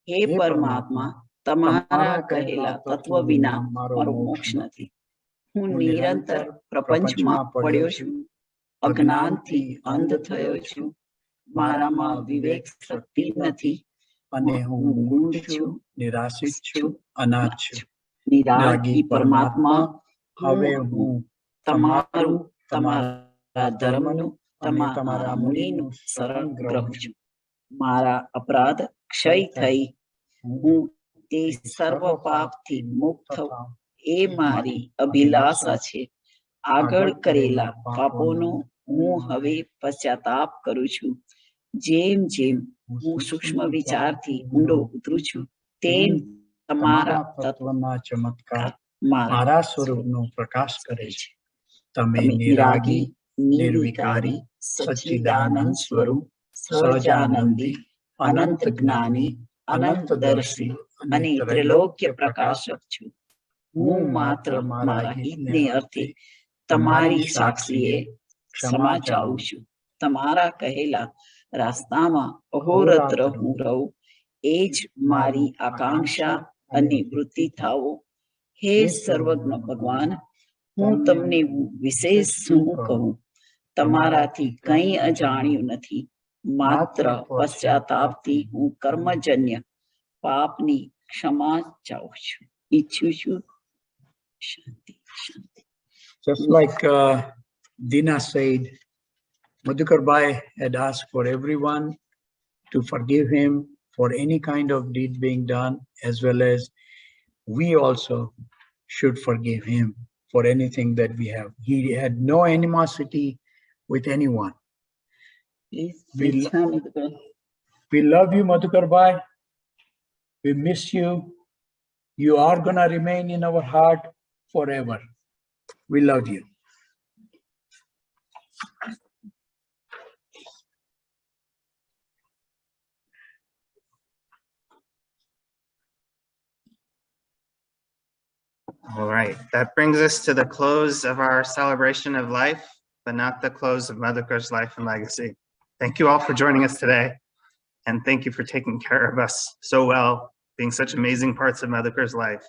હે પરમાત્મા, તમારા કહેલા તત્વ વિના મારો મોક્ષ નથી. હું નિરંતર પ્રપંચમાં પડ્યો છું. અજ્ઞાનથી અંધ થયો છું. મારામાં વિવેક શક્તિ નથી અને હું ગુંડ છું, નિરાશિત છું, અનાથ છું. નિરાગી પરમાત્મા, હવે હું તમારું, તમારા ધર્મનું, તમારા મુનિનું શરણ ગ્રહ છું. મારા અપરાધ ક્ષય થઈ હું તે સર્વ પાપથી મુક્ત થઉં એ મારી અભિલાષા છે. આગળ કરેલા પાપોનો હું હવે પશ્ચાતાપ કરું છું. જેમ જેમ હું સૂક્ષ્મ વિચારથી ઊંડો ઉતરું છું, તેમ તમારા તત્વના ચમત્કાર મારા સ્વરૂપનો પ્રકાશ કરે છે. તમે નિરાગી, નિર્વિકારી, સચ્ચિદાનંદ સ્વરૂપ, સહજાનંદી, અનંત જ્ઞાની, અનંત દર્શી અને ત્રિલોક્ય પ્રકાશક છો. હું માત્ર મારા હિતને અર્થે તમારી સાક્ષીએ ક્ષમા ચાહું છું. તમારા કહેલા રાસ્તામાં અહોરત્ર હું રહું એ જ મારી આકાંક્ષા અને વૃત્તિ થાવો. હે સર્વજ્ઞ ભગવાન, હું તમને વિશેષ શું કહું? તમારાથી કંઈ અજાણ્યું નથી. માત્ર પશ્ચાતાપથી હું કર્મજન્ય પાપની ક્ષમા ચાહું છું, ઈચ્છું છું. શાંતિ, શાંતિ. Just like Dina said, Madhuker Bhai had asked for everyone to forgive him for any kind of deed being done, as well as we also should forgive him for anything that we have. He had no animosity with anyone. We love you, Madhuker Bhai. We miss you. You are going to remain in our heart forever. We love you. All right, that brings us to the close of our celebration of life, but not the close of Madhuker's life and legacy. Thank you all for joining us today, and thank you for taking care of us so well, being such amazing parts of Madhuker's life.